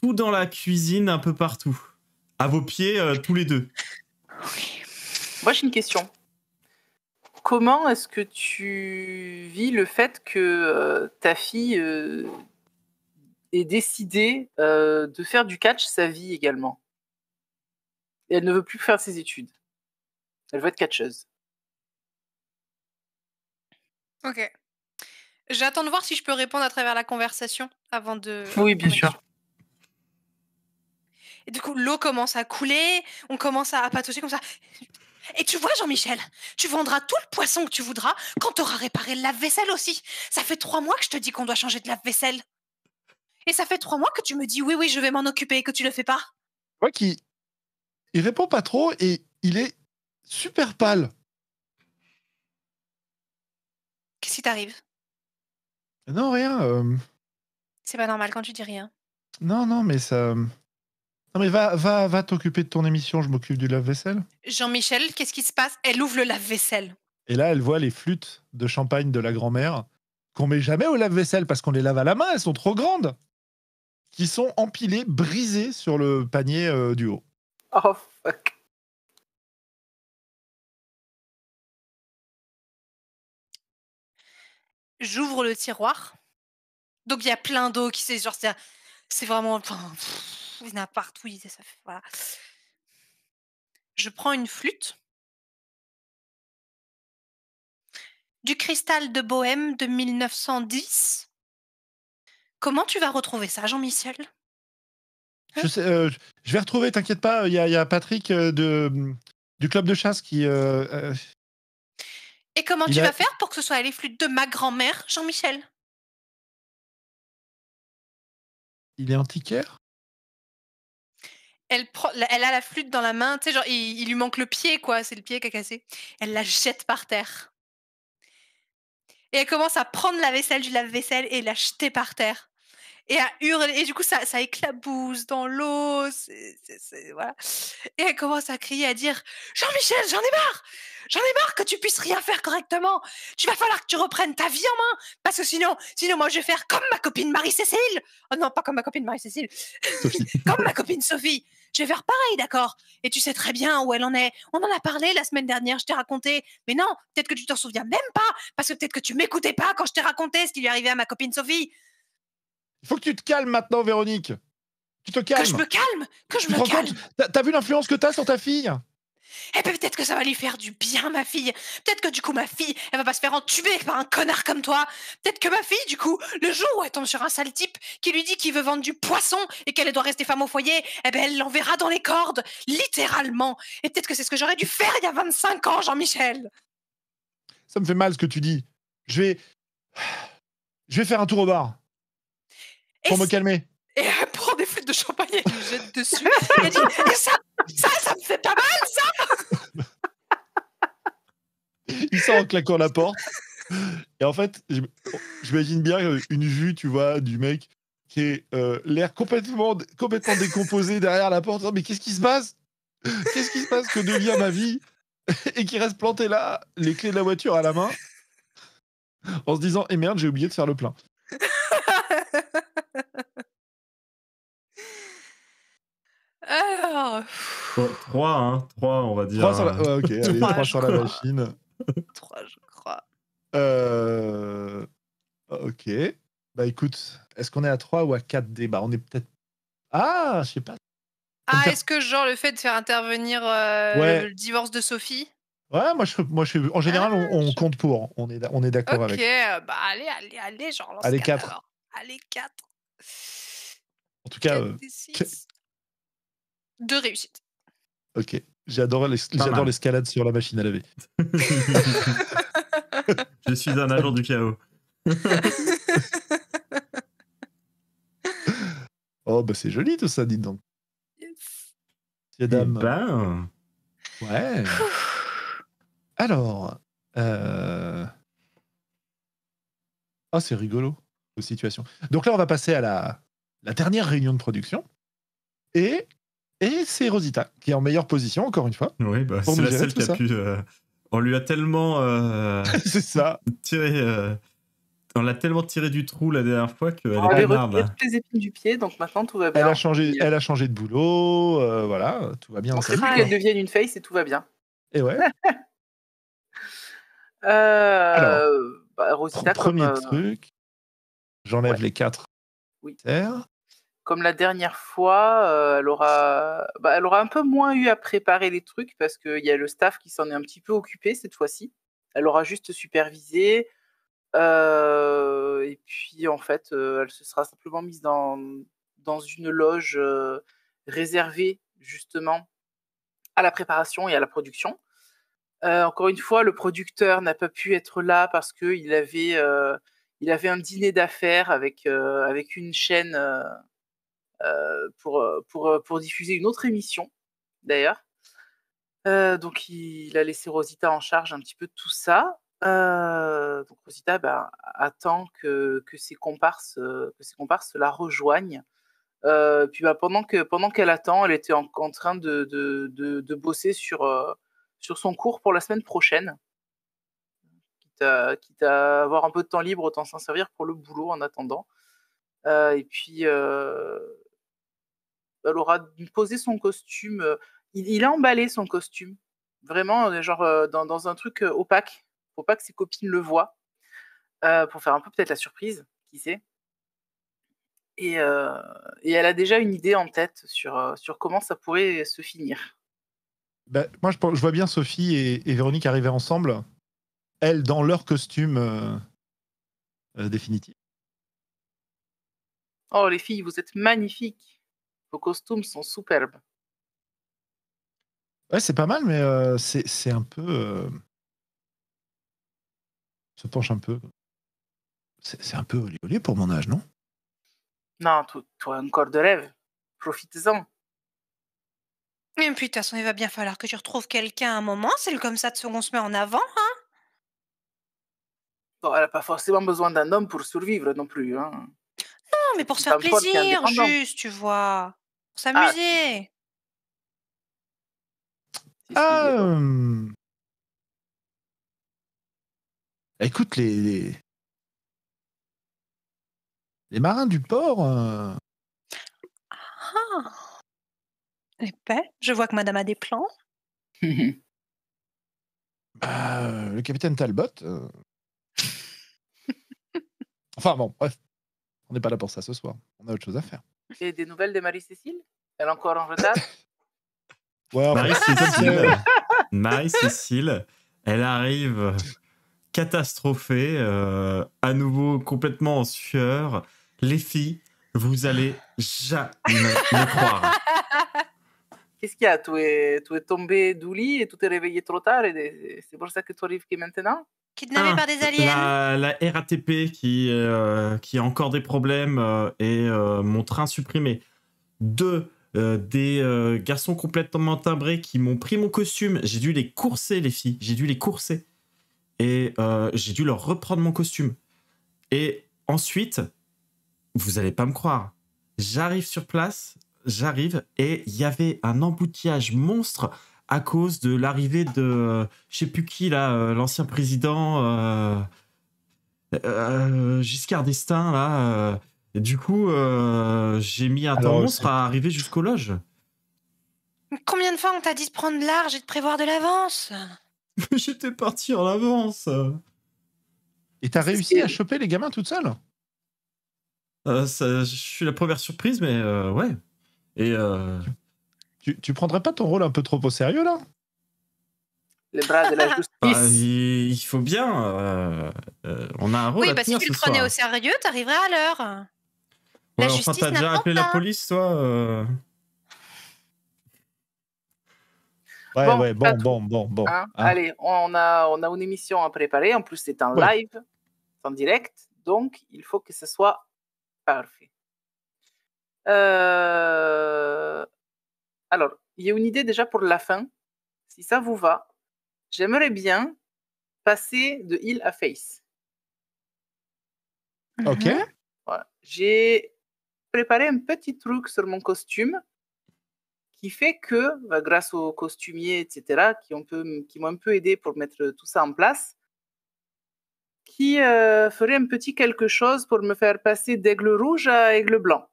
tout dans la cuisine, un peu partout. À vos pieds, tous les deux. Moi, j'ai une question. Comment est-ce que tu vis le fait que ta fille ait décidé de faire du catch sa vie également? Et elle ne veut plus faire ses études. Elle veut être catcheuse. Ok. J'attends de voir si je peux répondre à travers la conversation avant de. Oui, bien sûr. Et du coup, l'eau commence à couler, on commence à patauger comme ça. Et tu vois, Jean-Michel, tu vendras tout le poisson que tu voudras quand tu auras réparé le lave-vaisselle aussi. Ça fait 3 mois que je te dis qu'on doit changer de lave-vaisselle. Et ça fait 3 mois que tu me dis oui, je vais m'en occuper et que tu le fais pas. Ouais, il répond pas trop et il est super pâle. Qu'est-ce qui t'arrive? Non, rien. C'est pas normal quand tu dis rien. Non, mais ça. Non mais va t'occuper de ton émission, je m'occupe du lave-vaisselle. Jean-Michel, qu'est-ce qui se passe? Elle ouvre le lave-vaisselle. Et là, elle voit les flûtes de champagne de la grand-mère qu'on met jamais au lave-vaisselle parce qu'on les lave à la main, elles sont trop grandes, qui sont empilées, brisées sur le panier du haut. Oh fuck. J'ouvre le tiroir. Donc il y a plein d'eau qui c'est genre c'est vraiment il y en a partout, ça fait, voilà. Je prends une flûte. Du cristal de Bohème de 1910. Comment tu vas retrouver ça, Jean-Michel? Je sais, je vais retrouver, t'inquiète pas, il y a Patrick du club de chasse qui... Et comment il tu a- vas faire pour que ce soit les flûtes de ma grand-mère, Jean-Michel? il est antiquaire. Elle a la flûte dans la main, tu sais, genre, il lui manque le pied, quoi, c'est le pied qui a cassé. Elle la jette par terre. Et elle commence à prendre la vaisselle du lave-vaisselle et la jeter par terre. Et à hurler, et du coup, ça éclabousse dans l'eau, voilà. Et elle commence à crier, à dire « Jean-Michel, j'en ai marre! J'en ai marre que tu puisses rien faire correctement! Tu vas falloir que tu reprennes ta vie en main! Parce que sinon moi, je vais faire comme ma copine Marie-Cécile! Oh non, pas comme ma copine Marie-Cécile! Sophie. Comme ma copine Sophie! Je vais faire pareil, d'accord? Et tu sais très bien où elle en est. On en a parlé la semaine dernière, je t'ai raconté. Mais non, peut-être que tu t'en souviens même pas, parce que peut-être que tu m'écoutais pas quand je t'ai raconté ce qui lui arrivait à ma copine Sophie. Il faut que tu te calmes maintenant, Véronique. Tu te calmes. Que je me calme! Que je Tu te me rends calme! compte? T'as vu l'influence que t'as sur ta fille? Eh ben peut-être que ça va lui faire du bien, ma fille. Peut-être que du coup, ma fille, elle va pas se faire entuber par un connard comme toi. Peut-être que ma fille, du coup, le jour où elle tombe sur un sale type qui lui dit qu'il veut vendre du poisson et qu'elle doit rester femme au foyer, eh ben elle l'enverra dans les cordes, littéralement. Et peut-être que c'est ce que j'aurais dû faire il y a 25 ans, Jean-Michel. Ça me fait mal ce que tu dis. Je vais faire un tour au bar Et, pour me calmer. et elle prend des flûtes de champagne et elle lui jette dessus. Elle dit, et ça me fait pas mal, ça. Il sort en claquant la porte. Et en fait, j'imagine bien une vue, tu vois, du mec qui est l'air complètement décomposé derrière la porte. Mais qu'est-ce qui se passe? Qu'est-ce qui se passe? Que devient ma vie? Et qui reste planté là, les clés de la voiture à la main, en se disant, eh merde, j'ai oublié de faire le plein. Alors, 3, hein, 3, on va dire. 3 sur la... Ouais, ok, allez, 3 je sur la crois. machine. 3, je crois. Ok. Bah écoute, est-ce qu'on est à 3 ou à 4 dés? Bah on est peut-être... Ah, je sais pas. Comme Ah, t'as- est-ce que genre le fait de faire intervenir Ouais. le divorce de Sophie? Ouais, moi je en général, on compte pour. On est d'accord Ok, avec. bah allez, genre lance Allez, 4 4. alors. Allez, 4. En tout cas, 4 des 6. 2 réussites. ok. J'adore mal. l'escalade sur la machine à laver. Je suis un agent du chaos. Oh, bah c'est joli tout ça, dites donc. Yes. Ces dames. Ben, Ouais. Alors. Oh, c'est rigolo, cette situation. Donc là, on va passer à la dernière réunion de production. Et c'est Rosita qui est en meilleure position, encore une fois. oui, bah, Pour c'est nous la gérer seule tout qui a ça. pu. On lui a tellement C'est ça. tiré. On l'a tellement tiré du trou la dernière fois qu'elle On est avait peinarde. retiré toutes les épines du pied, donc maintenant tout va bien. Elle a changé de boulot. Voilà, tout va bien dans On sa sait vie. plus quoi. qu'elle devienne une face et tout va bien. Et ouais. Rosita, Premier comme, truc. J'enlève ouais. les 4 Oui. terres. comme la dernière fois, elle aura un peu moins eu à préparer les trucs parce qu'il y a le staff qui s'en est un petit peu occupé cette fois-ci. Elle aura juste supervisé. Et puis, en fait, elle se sera simplement mise dans une loge réservée, justement, à la préparation et à la production. Encore une fois, le producteur n'a pas pu être là parce qu'il avait un dîner d'affaires avec une chaîne pour diffuser une autre émission, d'ailleurs. Donc, il a laissé Rosita en charge un petit peu de tout ça. Donc Rosita attend que ses comparses la rejoignent Puis pendant qu'elle attend, elle était en train de bosser sur son cours pour la semaine prochaine. Quitte à avoir un peu de temps libre, autant s'en servir pour le boulot en attendant. Et puis, elle aura posé son costume. Il a emballé son costume. Vraiment, genre dans un truc opaque. Faut pas que ses copines le voient. Pour faire un peu peut-être la surprise, qui sait. Et elle a déjà une idée en tête sur comment ça pourrait se finir. Moi, je vois bien Sophie et Véronique arriver ensemble. Elles, dans leur costume définitif. Oh, les filles, vous êtes magnifiques. Vos costumes sont superbes. Ouais, c'est pas mal, mais c'est un peu... se penche un peu. C'est un peu olé pour mon âge, non? Non, toi, un corps de rêve. Profitez-en. Et puis, de toute façon, il va bien falloir que tu retrouves quelqu'un à un moment. C'est comme ça qu'on se met en avant. Hein. Bon, elle n'a pas forcément besoin d'un homme pour survivre non plus. Hein. Non, mais pour se faire plaisir, juste, tu vois. Pour s'amuser. Écoute, les marins du port... Épais. Je vois que madame a des plans. Le capitaine Talbot... Enfin bon, bref. On n'est pas là pour ça ce soir. On a autre chose à faire. Et des nouvelles de Marie-Cécile? Elle est encore en retard? Ouais, Marie-Cécile, elle arrive catastrophée, à nouveau complètement en sueur. Les filles, vous allez jamais le croire. Qu'est-ce qu'il y a? Tu es tombé du lit et tu t'es réveillé trop tard et c'est pour ça que tu arrives que maintenant? Kidnappé par des aliens. La RATP qui a encore des problèmes et mon train supprimé. 2, des garçons complètement timbrés qui m'ont pris mon costume. J'ai dû les courser, les filles. J'ai dû les courser. Et j'ai dû leur reprendre mon costume. Et ensuite, vous allez pas me croire, j'arrive sur place, et il y avait un embouteillage monstre à cause de l'arrivée de, je sais plus qui là, l'ancien président Giscard d'Estaing là. Et du coup, j'ai mis un temps monstre à arriver jusqu'aux loges. Combien de fois on t'a dit de prendre large et de prévoir de l'avance? J'étais parti en avance. Et t'as réussi à choper les gamins toute seule? Je suis la première surprise, mais ouais. Et tu prendrais pas ton rôle un peu trop au sérieux là? Les bras de la justice. Il faut bien. On a un rôle à tenir si tu le prenais au sérieux, t'arriverais à l'heure. Ouais, enfin, t'as déjà appelé la police, toi Ouais, bon. Hein, allez, on a une émission à préparer. En plus, c'est en live, en direct. Donc, il faut que ce soit parfait. Alors, il y a une idée déjà pour la fin. Si ça vous va, j'aimerais bien passer de Hill à Face. Ok. Voilà. J'ai préparé un petit truc sur mon costume qui fait que, grâce aux costumiers, etc., qui m'ont un peu aidé pour mettre tout ça en place, qui ferait un petit quelque chose pour me faire passer d'aigle rouge à aigle blanc.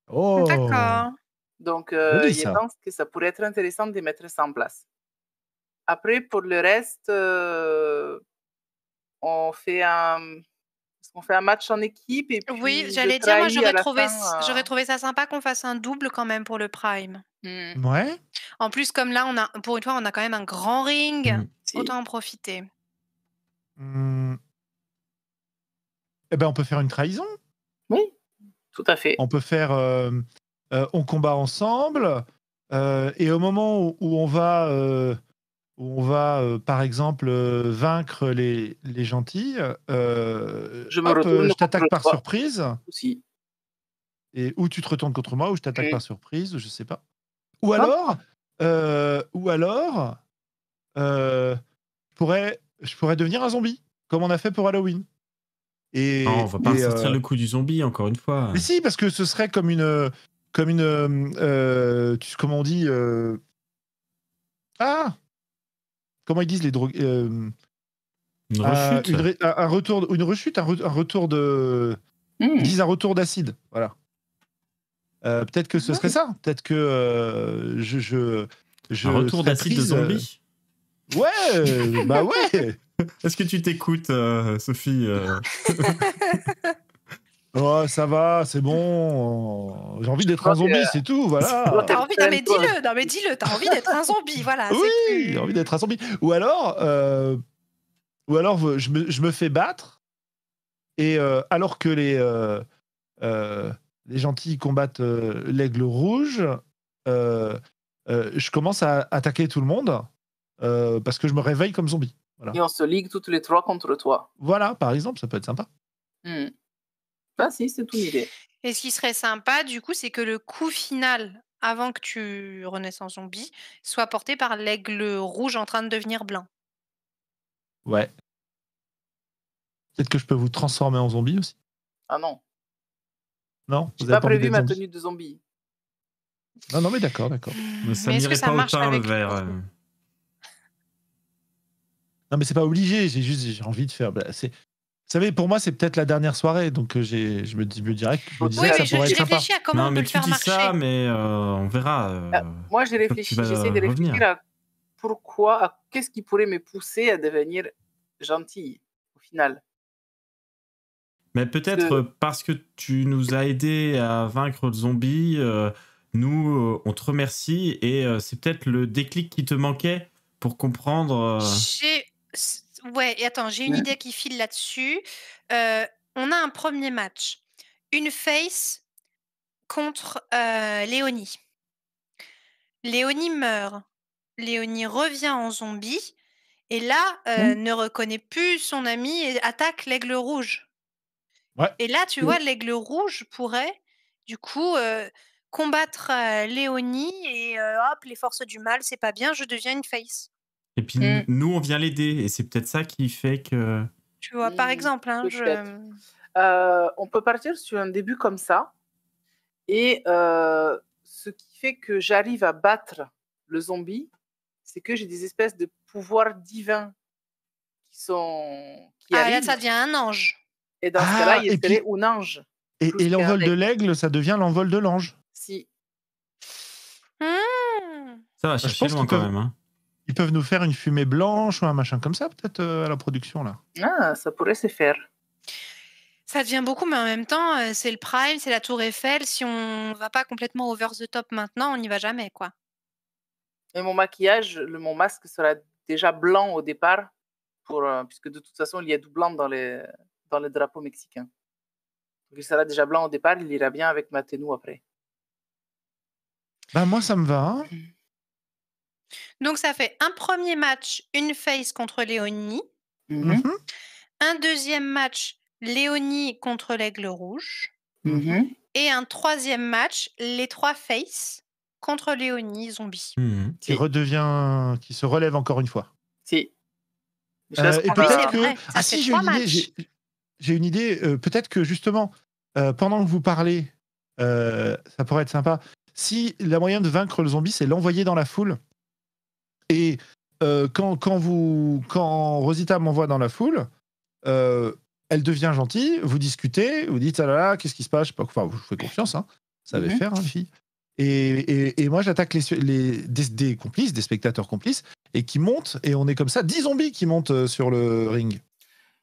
Oh. D'accord. Donc, je pense que ça pourrait être intéressant de mettre ça en place. Après, pour le reste, on fait un match en équipe. Et puis oui, j'allais dire, moi, j'aurais trouvé ça sympa qu'on fasse un double quand même pour le Prime. Ouais. En plus, comme là, pour une fois, on a quand même un grand ring. Autant en profiter. Eh ben, on peut faire une trahison. Oui, tout à fait. On peut faire... on combat ensemble. Et au moment où on va... par exemple, vaincre les gentils, je t'attaque par surprise. Aussi. Et ou tu te retournes contre moi, ou je t'attaque par surprise, je sais pas. Ou alors, je pourrais devenir un zombie, comme on a fait pour Halloween. Et, Non, on va pas et, sortir le coup du zombie, encore une fois. mais si, parce que ce serait comme une comment on dit comment ils disent les drogues Une rechute. un retour, une rechute, un retour de, ils disent un retour d'acide, voilà. Peut-être que ce serait ça. Peut-être que Un retour serais d'acide de prise, zombie. Ouais, bah ouais. Est-ce que tu t'écoutes, Sophie Oh, ça va, c'est bon. J'ai envie d'être un crois que- zombie, c'est tout, voilà. T'as envie, non mais dis-le, non mais dis-le, t'as envie d'être un zombie, voilà. Oui, c'est plus... j'ai envie d'être un zombie. Ou alors je me fais battre et alors que les gentils combattent l'aigle rouge, je commence à attaquer tout le monde parce que je me réveille comme zombie. Et on se ligue toutes les trois contre toi. Voilà, par exemple, ça peut être sympa. Ah si, c'est une idée. Et ce qui serait sympa, du coup, c'est que le coup final, avant que tu renaisses en zombie, soit porté par l'aigle rouge en train de devenir blanc. Ouais. Peut-être que je peux vous transformer en zombie aussi. Ah non, Non, j'ai vous avez pas envie prévu d'être ma zombie tenue de zombie. Non, mais d'accord. Mais ça Mais est-ce que n'irait ça pas au marche teint, le avec vert. l'autre Non, mais c'est pas obligé. J'ai envie de faire. Vous savez, pour moi, c'est peut-être la dernière soirée, donc je me disais Oui, que mais ça pourrait je être sympa. réfléchis à comment Non, on peut mais le tu faire dis marcher. ça, mais on verra. Moi, j'ai tu réfléchi, vas j'essaie de réfléchir revenir. à pourquoi, qu'est-ce qui pourrait me pousser à devenir gentille au final. Mais peut-être parce que tu nous as aidé à vaincre le zombie, nous, on te remercie et c'est peut-être le déclic qui te manquait pour comprendre. Ouais, et attends, j'ai une idée qui file là-dessus. On a un premier match. Une face contre Léonie. Léonie meurt. Léonie revient en zombie. Et là, ne reconnaît plus son ami et attaque l'aigle rouge. Ouais. Et là, tu vois, l'aigle rouge pourrait, du coup, combattre Léonie et hop, les forces du mal, c'est pas bien, je deviens une face. Et puis nous, on vient l'aider et c'est peut-être ça qui fait que. Tu vois, par exemple, hein, on peut partir sur un début comme ça. Et ce qui fait que j'arrive à battre le zombie, c'est que j'ai des espèces de pouvoirs divins qui arrivent. Là, ça devient un ange. Et dans ce cas-là, il serait un ange. Et l'envol de l'aigle, ça devient l'envol de l'ange. Si. Ça va chercher loin quand même. Hein. Ils peuvent nous faire une fumée blanche ou un machin comme ça, peut-être, à la production, là. Ah, ça pourrait se faire. Ça devient beaucoup, mais en même temps, c'est le Prime, c'est la Tour Eiffel. Si on va pas complètement over the top maintenant, on n'y va jamais, quoi. Et mon maquillage, mon masque sera déjà blanc au départ, puisque de toute façon, il y a du blanc dans les drapeaux mexicains. Donc, il sera déjà blanc au départ, il ira bien avec ma tenue après. Bah, moi, ça me va. Hein. Donc, ça fait un premier match, une face contre Léonie. Un deuxième match, Léonie contre l'aigle rouge. Et un troisième match, les trois faces contre Léonie zombie. Qui se relève encore une fois. Si. Et peut-être que... Ah si, j'ai une idée. Peut-être que justement, pendant que vous parlez, ça pourrait être sympa. Si la moyen de vaincre le zombie, c'est l'envoyer dans la foule. Et quand Rosita m'envoie dans la foule, elle devient gentille, vous discutez, vous dites ah là là, qu'est-ce qui se passe, je sais pas, enfin, vous faites confiance, hein, ça savez faire, hein, les filles. Et moi, j'attaque des complices, des spectateurs complices, et qui montent, et on est comme ça, 10 zombies qui montent sur le ring.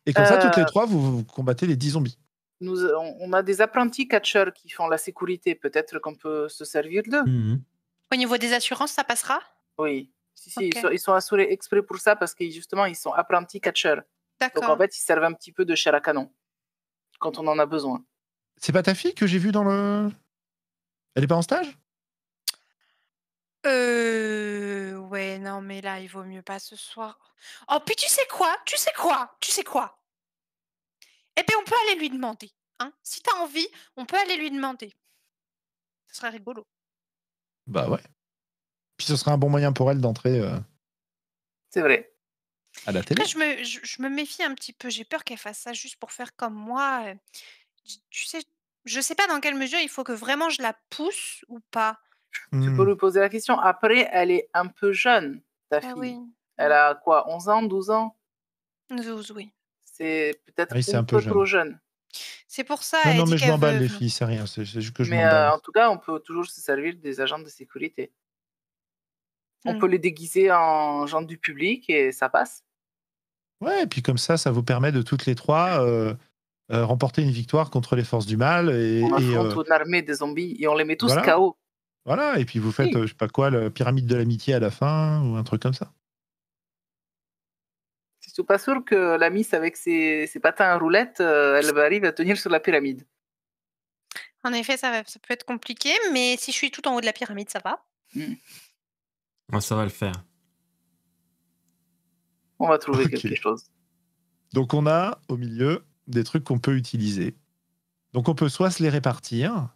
Et comme ça, toutes les trois, vous combattez les 10 zombies. On a des apprentis catcheurs qui font la sécurité. Peut-être qu'on peut se servir d'eux. Au niveau des assurances, ça passera ? Oui. Si, ils sont assurés exprès pour ça parce que justement, ils sont apprentis catcheurs. D'accord. Donc en fait, ils servent un petit peu de chair à canon quand on en a besoin. C'est pas ta fille que j'ai vue dans le... Elle est pas en stage ? Ouais, non, mais là, il vaut mieux pas ce soir. Oh, puis tu sais quoi ? Eh bien, on peut aller lui demander. Hein ? Si t'as envie, on peut aller lui demander. Ce serait rigolo. Bah ouais. Puis ce serait un bon moyen pour elle d'entrer. C'est vrai. à la télé. Après, je me méfie un petit peu. J'ai peur qu'elle fasse ça juste pour faire comme moi. Tu sais, je sais pas dans quelle mesure il faut que vraiment je la pousse ou pas. Tu peux lui poser la question. Après, elle est un peu jeune, ta Ah fille. oui, Elle a quoi, 11 ans, 12 ans? 12, oui. C'est peut-être Oui, c'est un un peu peu trop jeune. jeune. C'est pour ça, Non, elle non, dit mais je qu'elle m'emballe, veut. les filles, c'est rien. C'est juste que je Mais m'emballe. en tout cas, on peut toujours se servir des agents de sécurité. On peut Mm. les déguiser en gens du public et ça passe. Ouais, et puis comme ça vous permet de toutes les trois remporter une victoire contre les forces du mal. On affronte une armée de zombies et on les met tous voilà. KO. Voilà, et puis vous faites, Oui. je sais pas quoi, la pyramide de l'amitié à la fin, ou un truc comme ça. Je suis pas sûr que la miss avec ses patins à roulettes, elle arrive à tenir sur la pyramide. En effet, ça peut être compliqué, mais si je suis tout en haut de la pyramide, ça va. Ouais, ça va le faire. On va trouver Ok. quelque chose. Donc on a au milieu des trucs qu'on peut utiliser. Donc on peut soit se les répartir,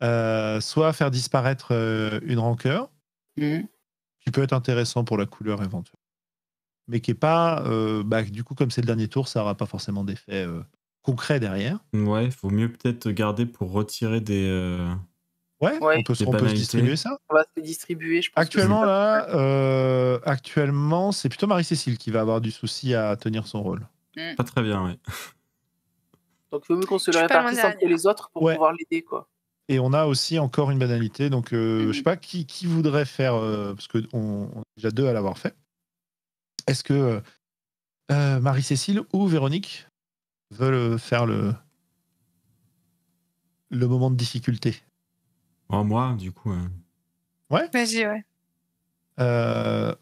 soit faire disparaître une rancœur, qui peut être intéressant pour la couleur éventuelle, mais qui est pas, du coup comme c'est le dernier tour, ça aura pas forcément d'effet concret derrière. Ouais, faut mieux peut-être garder pour retirer des. Ouais, Ouais. on peut se banalités. distribuer ça. On va se les distribuer, je pense. Actuellement, actuellement, c'est plutôt Marie-Cécile qui va avoir du souci à tenir son rôle. Pas très bien, ouais. Donc il vaut mieux qu'on se Je le suis pas loin répartisse entre derrière. les autres pour Ouais. pouvoir l'aider, quoi. Et on a aussi encore une banalité. Donc, je sais pas qui voudrait faire, parce qu'on est déjà deux à l'avoir fait. Est-ce que Marie-Cécile ou Véronique veulent faire le moment de difficulté? Oh, moi, du coup. Vas-y, ouais.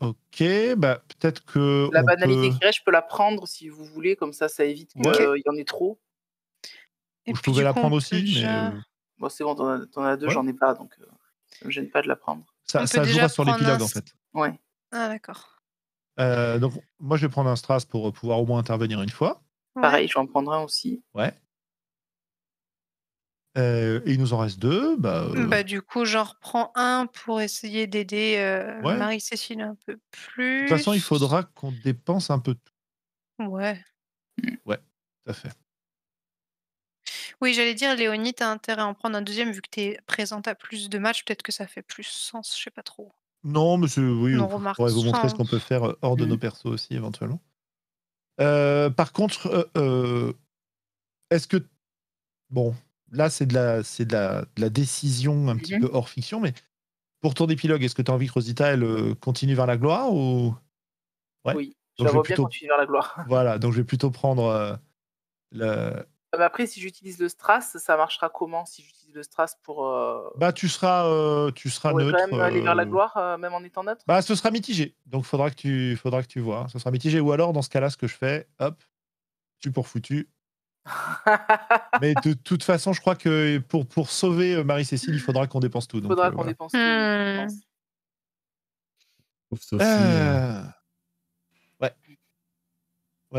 Ok, peut-être que. La on banalité peut... qui reste, je peux la prendre si vous voulez, comme ça évite qu'il Ouais. y en ait trop. Et Ou je puis pouvais du la coup, prendre on aussi, peut mais déjà... Bon, c'est bon, t'en as deux, Ouais. j'en ai pas, donc ça me gêne pas de la prendre. ça on peut jouera déjà sur prendre l'épilogue en fait. Ouais. Ah, d'accord. Donc, moi, je vais prendre un Stras pour pouvoir au moins intervenir une fois. Ouais. Pareil, je vais en prendre un aussi. Ouais. Et il nous en reste deux. Du coup, j'en reprends un pour essayer d'aider Ouais. Marie-Cécile un peu De plus. toute façon, il faudra qu'on dépense un peu de tout. Ouais. Ouais, tout à fait. Oui, j'allais dire, Léonie, t'as intérêt à en prendre un deuxième vu que t'es présente à plus de matchs. Peut-être que ça fait plus sens, je sais pas trop. Non, mais oui, Non, on remarque, pourrait vous montrer enfin, ce qu'on peut faire hors de nos persos aussi, éventuellement. Par contre, est-ce que... Bon, là, c'est de la décision un petit peu hors fiction, mais pour ton épilogue, est-ce que tu as envie que Rosita, elle continue vers la gloire ou... Ouais. Oui, je Donc, la je vais vois bien plutôt... continuer vers la gloire. Voilà, donc je vais plutôt prendre le... Mais après, si j'utilise le Stras, ça marchera comment si j'utilise le Stras pour. tu seras Pour neutre. quand même aller vers la gloire, même en étant neutre. Ce sera mitigé. Donc, faudra que tu vois. Ce sera mitigé. Ou alors, dans ce cas-là, ce que je fais, hop, tu pour foutu. Mais de toute façon, je crois que pour sauver Marie-Cécile, il faudra qu'on dépense tout. Il Donc, faudra qu'on voilà. dépense tout. Je pense. Sauf Sophie. Ouais.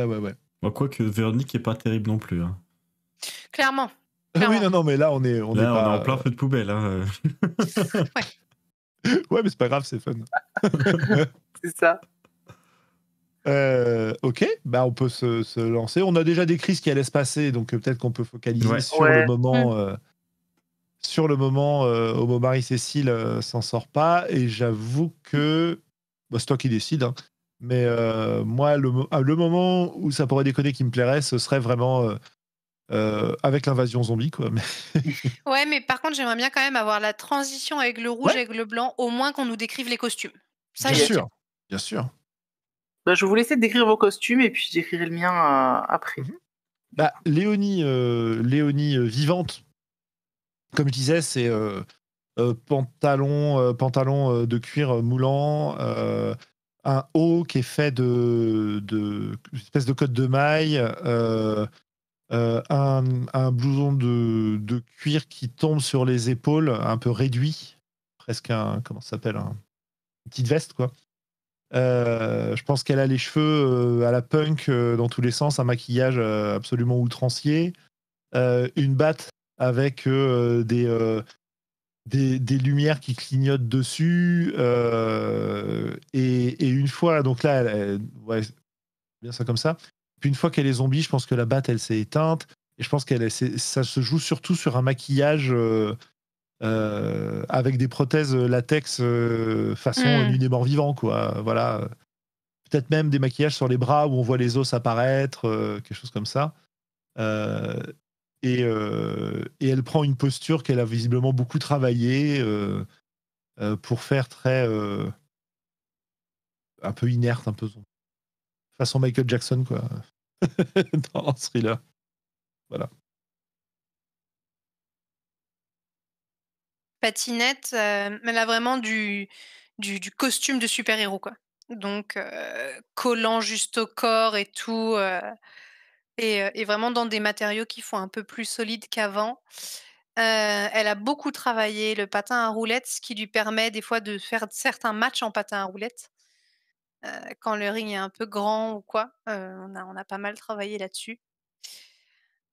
Ouais. Bon, quoique Véronique est pas terrible non plus. Hein. Clairement. Oui, non, mais là, on est Là, on pas... est en plein feu de poubelle. Hein. Ouais, mais c'est pas grave, c'est fun. C'est ça. Ok, on peut se lancer. On a déjà décrit ce qui allait se passer, donc peut-être qu'on peut focaliser sur le moment. Sur le moment où Marie-Cécile s'en sort pas, et j'avoue que c'est toi qui décides, hein. Mais moi, le moment où ça pourrait déconner qui me plairait, ce serait vraiment avec l'invasion zombie, quoi. Mais... Ouais, mais par contre, j'aimerais bien quand même avoir la transition avec le rouge, avec le blanc, au moins qu'on nous décrive les costumes. Ça, bien sûr. Je vous laisser décrire vos costumes et puis j'écrirai le mien après. Léonie vivante, comme je disais, c'est pantalon de cuir moulant, un haut qui est fait de une espèce de cotte de maille, un blouson de cuir qui tombe sur les épaules, un peu réduit, presque comment ça s'appelle, une petite veste, quoi. Je pense qu'elle a les cheveux à la punk dans tous les sens, un maquillage absolument outrancier, une batte avec des des lumières qui clignotent dessus. Et une fois, donc là, ouais, bien ça comme ça. Puis une fois qu'elle est zombie, je pense que la batte, elle s'est éteinte. Et je pense ça se joue surtout sur un maquillage avec des prothèses latex façon Nuit des morts vivants, quoi. Voilà. Peut-être même des maquillages sur les bras où on voit les os apparaître, quelque chose comme ça. Et elle prend une posture qu'elle a visiblement beaucoup travaillée pour faire très un peu inerte, un peu façon Michael Jackson, quoi, dans Thriller. Voilà. Patinette, elle a vraiment du costume de super-héros, quoi. Donc, collant juste au corps et tout, et vraiment dans des matériaux qui font un peu plus solides qu'avant. Elle a beaucoup travaillé le patin à roulettes, ce qui lui permet des fois de faire certains matchs en patin à roulettes. Quand le ring est un peu grand ou quoi, on a pas mal travaillé là-dessus.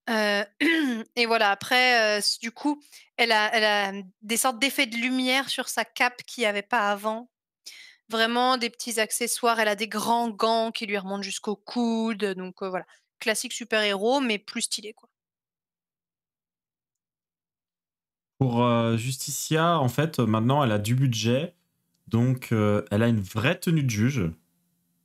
Et voilà, après, du coup, elle a des sortes d'effets de lumière sur sa cape qu'il y avait pas avant. Vraiment des petits accessoires. Elle a des grands gants qui lui remontent jusqu'au coude, donc voilà. Classique super-héros, mais plus stylé, quoi. Pour Justicia, en fait, maintenant, elle a du budget. Donc, elle a une vraie tenue de juge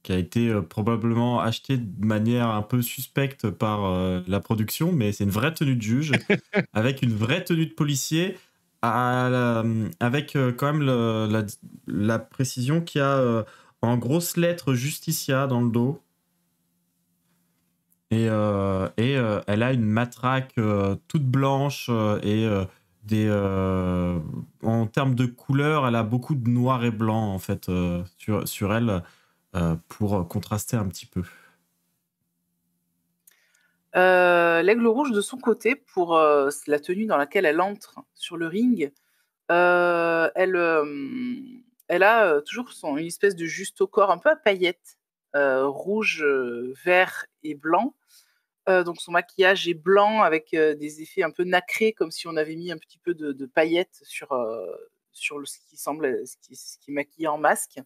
qui a été probablement achetée de manière un peu suspecte par la production, mais c'est une vraie tenue de juge avec une vraie tenue de policier, avec quand même la précision qu'il y a en grosses lettres Justicia dans le dos. Et elle a une matraque toute blanche en termes de couleur, elle a beaucoup de noir et blanc en fait sur elle pour contraster un petit peu. L'Aigle Rouge, de son côté, pour la tenue dans laquelle elle entre sur le ring, elle a toujours une espèce de juste au corps un peu à paillettes, rouge, vert et blanc. Donc son maquillage est blanc avec des effets un peu nacrés, comme si on avait mis un petit peu de paillettes sur ce qui semble ce qui est maquillé en masque.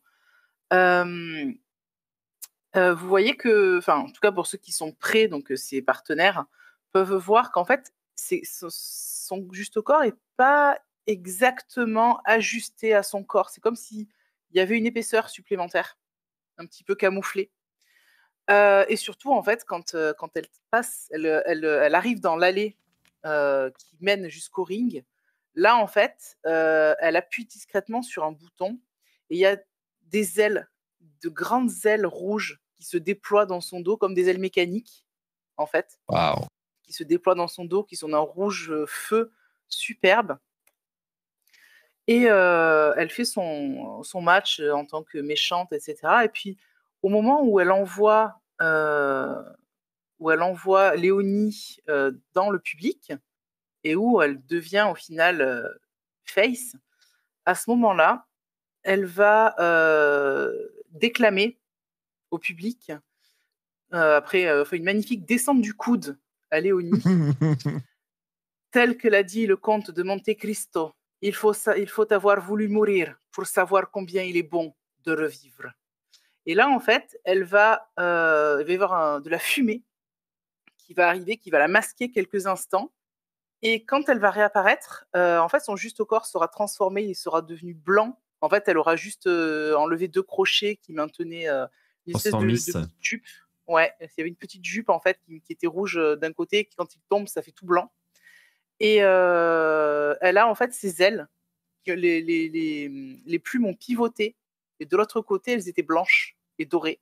Vous voyez que, enfin, en tout cas pour ceux qui sont prêts, donc ses partenaires peuvent voir qu'en fait, son juste au corps est pas exactement ajusté à son corps. C'est comme s'il y avait une épaisseur supplémentaire, un petit peu camouflée. Et surtout, en fait, quand elle passe, elle arrive dans l'allée qui mène jusqu'au ring. Là, en fait, elle appuie discrètement sur un bouton et il y a des ailes, de grandes ailes rouges qui se déploient dans son dos comme des ailes mécaniques, en fait. Waouh. Qui se déploient dans son dos, qui sont d'un rouge feu superbe. Et elle fait son match en tant que méchante, etc. Et puis, au moment où elle envoie Léonie dans le public et où elle devient au final face, à ce moment-là, elle va déclamer au public, après une magnifique descente du coude à Léonie, tel que l'a dit le comte de Monte Cristo. Il faut avoir voulu mourir pour savoir combien il est bon de revivre. Et là, en fait, il va y avoir de la fumée qui va arriver, qui va la masquer quelques instants. Et quand elle va réapparaître, en fait, son juste au corps sera transformé, il sera devenu blanc. En fait, elle aura juste enlevé 2 crochets qui maintenaient une espèce de petite jupe. Ouais, il y avait une petite jupe en fait qui était rouge d'un côté, qui quand il tombe, ça fait tout blanc. Et elle a en fait ses ailes, les plumes ont pivoté, et de l'autre côté, elles étaient blanches et dorées.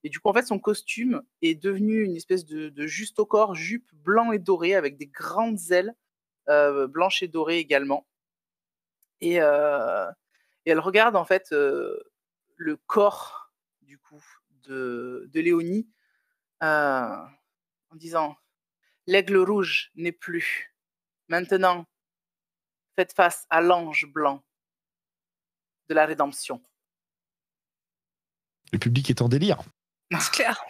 Et du coup, en fait, son costume est devenu une espèce de juste au corps, jupe blanc et doré, avec des grandes ailes blanches et dorées également. Et elle regarde en fait le corps du coup de Léonie en disant « L'aigle rouge n'est plus. Maintenant, faites face à l'ange blanc de la rédemption. » Le public est en délire. C'est clair.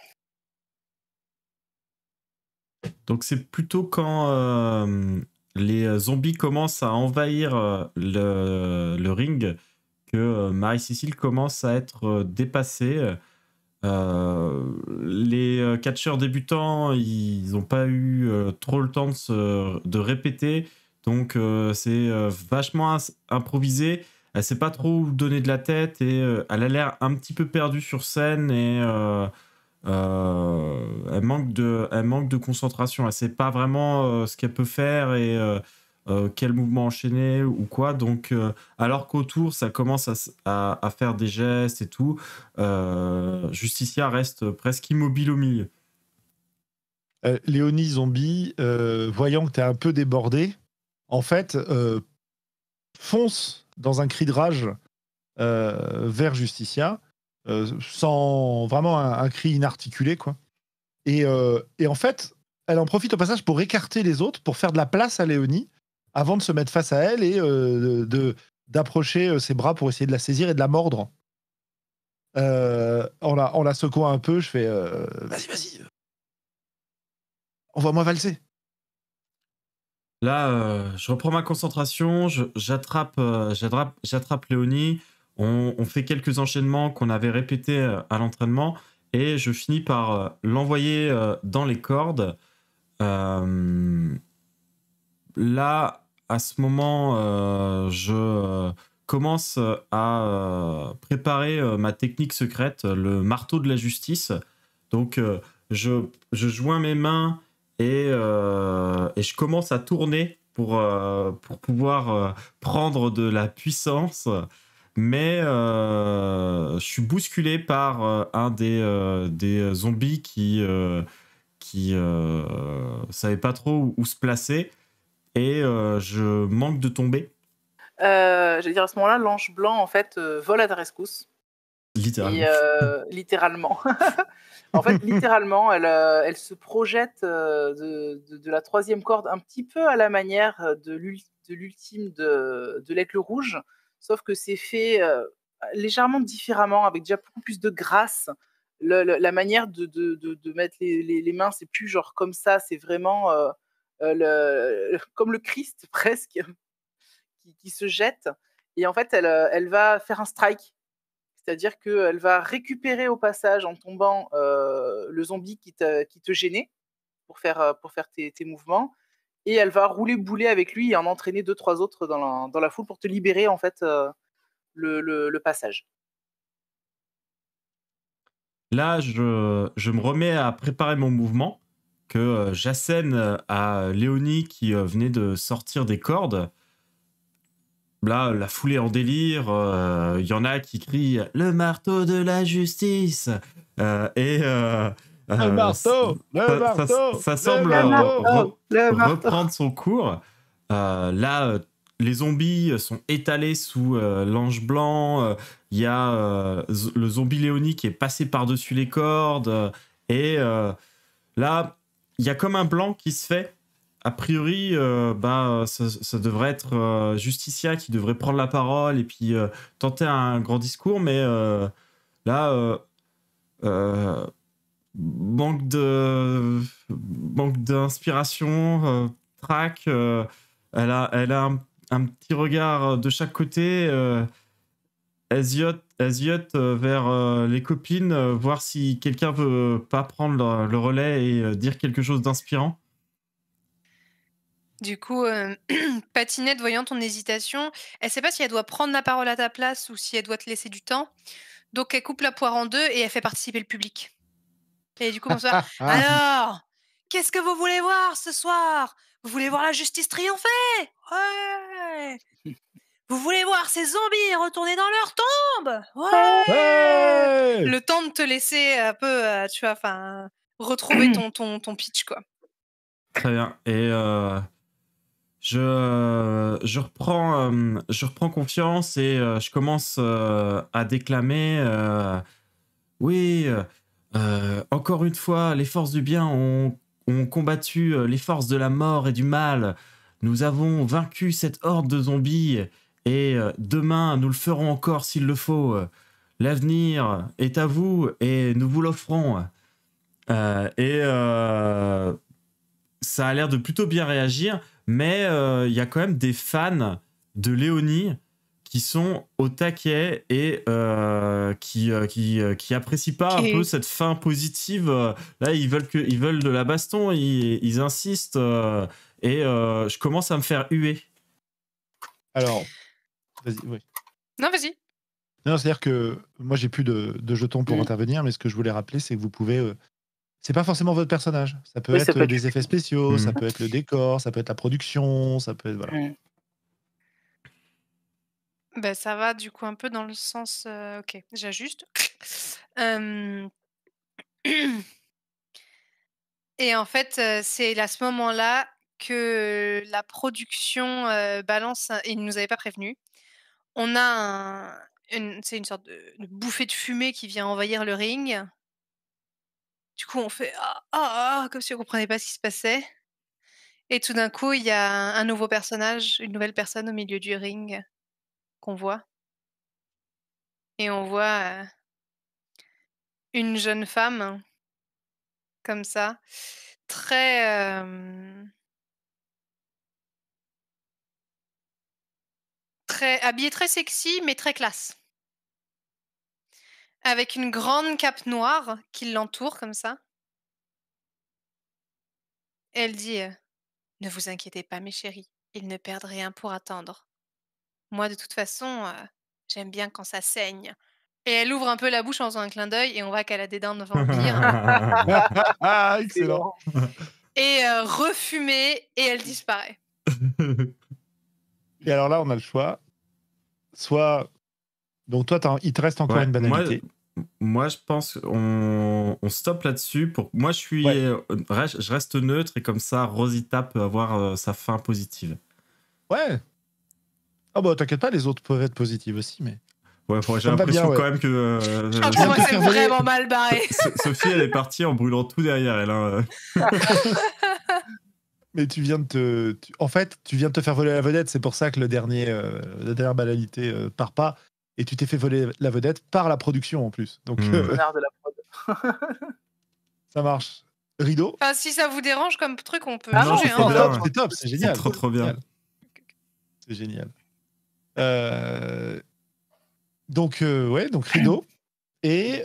Donc c'est plutôt quand les zombies commencent à envahir le ring, que Marie-Cécile commence à être dépassée. Les catcheurs débutants, ils n'ont pas eu trop le temps de répéter, donc c'est vachement improvisé. Elle sait pas trop où donner de la tête et elle a l'air un petit peu perdue sur scène et elle manque de concentration. Elle sait pas vraiment ce qu'elle peut faire et quel mouvement enchaîner ou quoi. Donc, alors qu'autour, ça commence à faire des gestes et tout, Justicia reste presque immobile au milieu. Léonie Zombie, voyant que tu es un peu débordé, en fait, fonce dans un cri de rage vers Justicia, sans vraiment un cri inarticulé, quoi. Et en fait, elle en profite au passage pour écarter les autres, pour faire de la place à Léonie, avant de se mettre face à elle et d'approcher ses bras pour essayer de la saisir et de la mordre. En la secouant un peu, je fais vas-y, envoie-moi valser. Là, je reprends ma concentration, j'attrape Léonie, on fait quelques enchaînements qu'on avait répétés à l'entraînement, et je finis par l'envoyer dans les cordes. Là, à ce moment, je commence à préparer ma technique secrète, le marteau de la justice. Donc, je joins mes mains et je commence à tourner pour pouvoir prendre de la puissance. Mais je suis bousculé par un des zombies qui savait pas trop où se placer. Et je manque de tomber. J'allais dire à ce moment-là, l'ange blanc en fait vole à ta rescousse. Littéralement. Et, littéralement. En fait, littéralement, elle se projette de la troisième corde un petit peu à la manière de l'ultime de l'aigle rouge, sauf que c'est fait légèrement différemment, avec déjà beaucoup plus de grâce. La manière de mettre les mains, c'est plus genre comme ça, c'est vraiment comme le Christ presque, qui se jette. Et en fait, elle va faire un strike. C'est-à-dire qu'elle va récupérer au passage, en tombant, le zombie qui te gênait pour faire tes mouvements. Et elle va rouler boulet avec lui et en entraîner 2-3 autres dans la foule pour te libérer, en fait, le passage. Là, je me remets à préparer mon mouvement, que j'assène à Léonie qui venait de sortir des cordes. Là, la foule est en délire. Il y en a qui crient « Le marteau de la justice !» Le marteau, ça semble reprendre son cours. Là, les zombies sont étalés sous l'ange blanc. Il y a le zombie Léonie qui est passé par-dessus les cordes. Et là, il y a comme un blanc qui se fait. A priori, ça devrait être Justicia qui devrait prendre la parole et puis tenter un grand discours. Mais là, manque d'inspiration, trac. Elle a un petit regard de chaque côté. Elle ziote vers les copines, voir si quelqu'un veut pas prendre le relais et dire quelque chose d'inspirant. Du coup, Patinette, voyant ton hésitation, elle sait pas si elle doit prendre la parole à ta place ou si elle doit te laisser du temps. Donc, elle coupe la poire en deux et elle fait participer le public. Et du coup, comme ça, alors, qu'est-ce que vous voulez voir ce soir? Vous voulez voir la justice triompher? Ouais! Vous voulez voir ces zombies retourner dans leur tombe? Ouais! Le temps de te laisser un peu, tu vois, enfin, retrouver ton pitch, quoi. Très bien. Et je reprends confiance et je commence à déclamer. Oui, encore une fois, les forces du bien ont combattu les forces de la mort et du mal. Nous avons vaincu cette horde de zombies et demain, nous le ferons encore s'il le faut. L'avenir est à vous et nous vous l'offrons. Ça a l'air de plutôt bien réagir, mais il y a quand même des fans de Léonie qui sont au taquet et qui apprécient pas un peu cette fin positive. Là, ils veulent de la baston, ils insistent et je commence à me faire huer. Alors, vas-y, oui. Non, vas-y. Non, c'est-à-dire que moi, j'ai plus de jetons pour intervenir, mais ce que je voulais rappeler, c'est que vous pouvez. C'est pas forcément votre personnage. Ça peut être des effets spéciaux, ça peut être le décor, ça peut être la production, ça peut être. Voilà. Ben, ça va du coup un peu dans le sens. Ok, j'ajuste. Et en fait, c'est à ce moment-là que la production balance. Ils ne nous avaient pas prévenus. On a c'est une sorte de bouffée de fumée qui vient envahir le ring. Du coup, on fait comme si on comprenait pas ce qui se passait. Et tout d'un coup, il y a un nouveau personnage, une nouvelle personne au milieu du ring qu'on voit. Et on voit une jeune femme comme ça, très habillée très sexy, mais très classe. Avec une grande cape noire qui l'entoure comme ça. Et elle dit ne vous inquiétez pas, mes chéris, ils ne perdent rien pour attendre. Moi, de toute façon, j'aime bien quand ça saigne. Et elle ouvre un peu la bouche en faisant un clin d'œil et on voit qu'elle a des dents de vampire. Excellent. Et refumée et elle disparaît. Et alors là, on a le choix. Soit. Donc toi, il te reste encore une banalité. Moi, je pense qu'on stoppe là-dessus. Moi, je reste neutre et comme ça, Rosita peut avoir sa fin positive. Ouais. Ah bah t'inquiète pas, les autres peuvent être positives aussi, mais. Ouais, j'ai l'impression quand même que. Moi, c'est vraiment mal barré. Sophie, elle est partie en brûlant tout derrière elle. Hein. Mais tu viens de En fait, tu viens de te faire voler la vedette. C'est pour ça que la dernière banalité part pas. Et tu t'es fait voler la vedette par la production en plus. Donc. L'art de la prod. Ça marche. Rideau. Enfin, si ça vous dérange comme truc, on peut changer. C'est top, c'est génial. C'est trop bien. C'est génial. Donc rideau. Et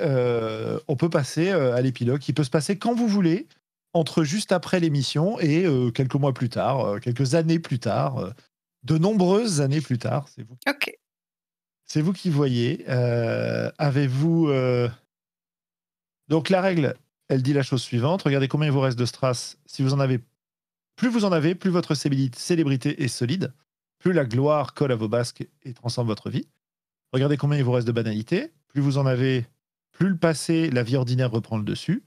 on peut passer à l'épilogue qui peut se passer quand vous voulez, entre juste après l'émission et quelques mois plus tard, quelques années plus tard, de nombreuses années plus tard. C'est vous. Ok. C'est vous qui voyez. Avez-vous. Donc la règle, elle dit la chose suivante. Regardez combien il vous reste de strass. Si vous en avez. Plus vous en avez, plus votre célébrité est solide. Plus la gloire colle à vos basques et transforme votre vie. Regardez combien il vous reste de banalité. Plus vous en avez, plus le passé, la vie ordinaire reprend le dessus.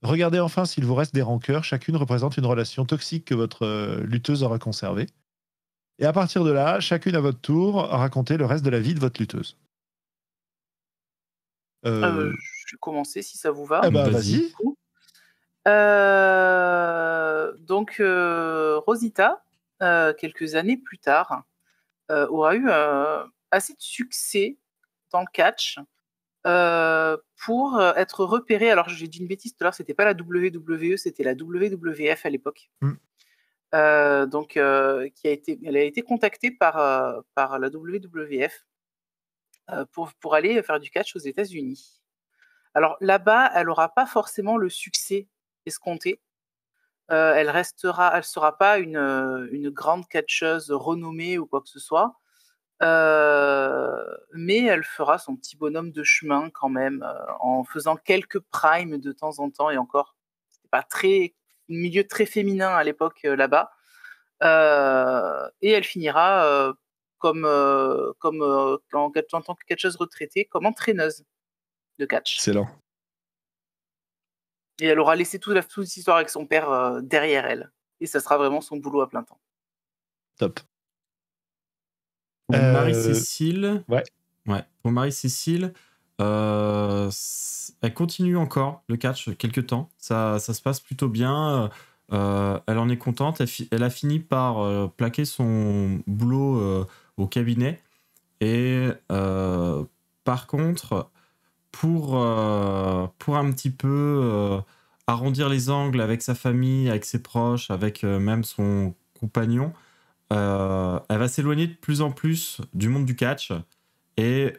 Regardez enfin s'il vous reste des rancœurs. Chacune représente une relation toxique que votre lutteuse aura conservée. Et à partir de là, chacune à votre tour, racontez le reste de la vie de votre lutteuse. Je vais commencer si ça vous va. Eh ben, vas-y. Donc, Rosita, quelques années plus tard, aura eu assez de succès dans le catch pour être repérée. Alors, j'ai dit une bêtise tout à l'heure, c'était pas la WWE, c'était la WWF à l'époque. Donc, elle a été contactée par la WWF pour aller faire du catch aux États-Unis. Alors là-bas, elle n'aura pas forcément le succès escompté. Elle sera pas une grande catcheuse renommée ou quoi que ce soit. Mais elle fera son petit bonhomme de chemin quand même, en faisant quelques primes de temps en temps, et encore, c'était pas un milieu très féminin à l'époque là-bas. Et elle finira en tant que catcheuse retraitée, comme entraîneuse de catch. Excellent. Et elle aura laissé toute cette histoire avec son père derrière elle. Et ça sera vraiment son boulot à plein temps. Top. Pour Marie-Cécile, ouais. Pour Marie-Cécile, elle continue encore le catch quelques temps. Ça se passe plutôt bien. Elle en est contente. Elle a fini par plaquer son boulot au cabinet. Et par contre, pour un petit peu arrondir les angles avec sa famille, avec ses proches, avec même son compagnon, elle va s'éloigner de plus en plus du monde du catch et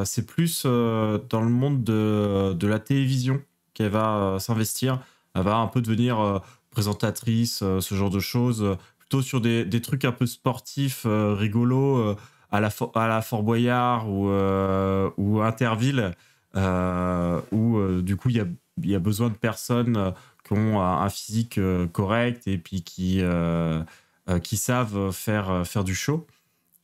c'est plus dans le monde de la télévision qu'elle va s'investir. Elle va un peu devenir présentatrice, ce genre de choses, plutôt sur des trucs un peu sportifs, rigolos, à la Fort Boyard ou Interville, où du coup il y a besoin de personnes qui ont un physique correct et puis qui savent faire du show.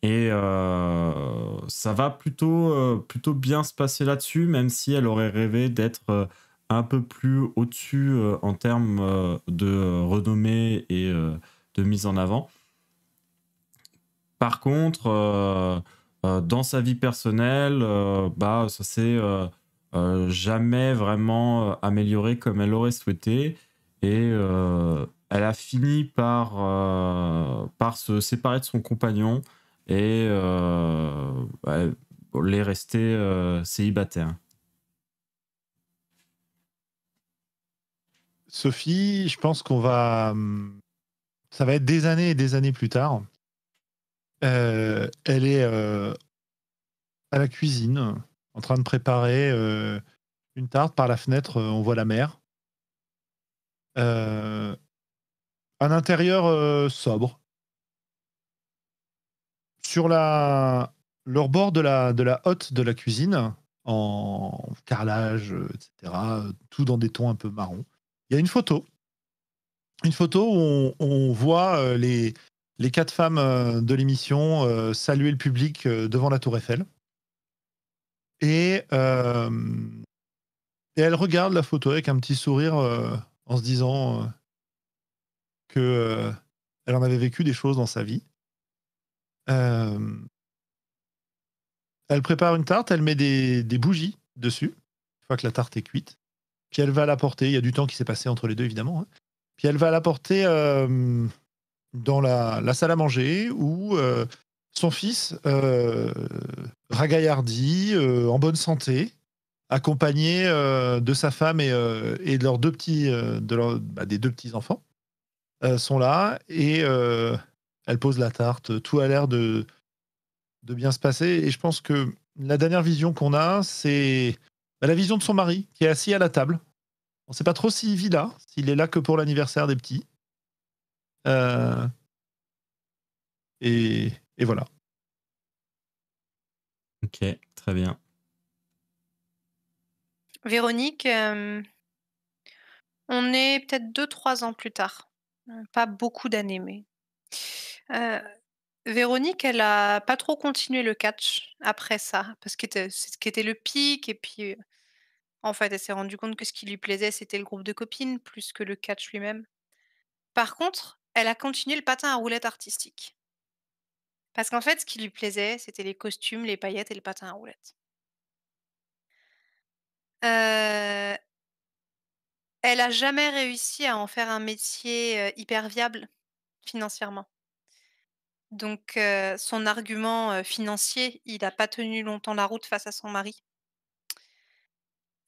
Et ça va plutôt bien se passer là-dessus, même si elle aurait rêvé d'être un peu plus au-dessus en termes de renommée et de mise en avant. Par contre, dans sa vie personnelle, bah, ça s'est jamais vraiment amélioré comme elle l'aurait souhaité. Et elle a fini par se séparer de son compagnon et elle est restée célibataire. Sophie, je pense ça va être des années et des années plus tard. Elle est à la cuisine, en train de préparer une tarte. Par la fenêtre, on voit la mer. Un intérieur sobre. Sur leur bord de la hotte de la cuisine, en carrelage, etc., tout dans des tons un peu marron, il y a une photo. Une photo où on voit les 4 femmes de l'émission saluer le public devant la Tour Eiffel. Et elle regarde la photo avec un petit sourire en se disant que elle en avait vécu des choses dans sa vie. Elle prépare une tarte, elle met des bougies dessus, une fois que la tarte est cuite. Puis elle va la porter. Il y a du temps qui s'est passé entre les deux, évidemment. Hein. Puis elle va la porter dans la salle à manger où son fils ragaillardi, en bonne santé, accompagné de sa femme et de leurs deux petits, des deux petits enfants, sont là et elle pose la tarte. Tout a l'air de bien se passer. Et je pense que la dernière vision qu'on a, c'est la vision de son mari qui est assis à la table. On ne sait pas trop s'il vit là, s'il est là que pour l'anniversaire des petits. Et voilà. Ok, très bien. Véronique, on est peut-être 2-3 ans plus tard. Pas beaucoup d'années, mais. Véronique, elle a pas trop continué le catch après ça, parce que c'est ce qui était le pic. Et puis, en fait, elle s'est rendue compte que ce qui lui plaisait, c'était le groupe de copines plus que le catch lui-même. Par contre, elle a continué le patin à roulettes artistique. Parce qu'en fait, ce qui lui plaisait, c'était les costumes, les paillettes et le patin à roulettes. Elle a jamais réussi à en faire un métier hyper viable financièrement. Donc, son argument financier, il n'a pas tenu longtemps la route face à son mari.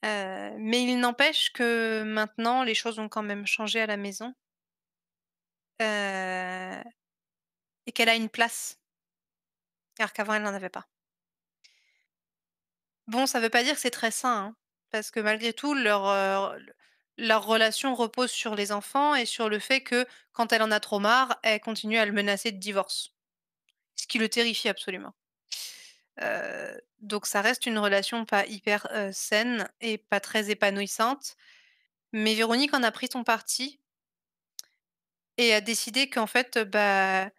Mais il n'empêche que maintenant, les choses ont quand même changé à la maison. Et qu'elle a une place. Alors qu'avant, elle n'en avait pas. Bon, ça veut pas dire que c'est très sain, hein, parce que malgré tout, leur relation repose sur les enfants et sur le fait que, quand elle en a trop marre, elle continue à le menacer de divorce. Ce qui le terrifie absolument. Donc ça reste une relation pas hyper, saine et pas très épanouissante. Mais Véronique en a pris son parti et a décidé qu'en fait, bah,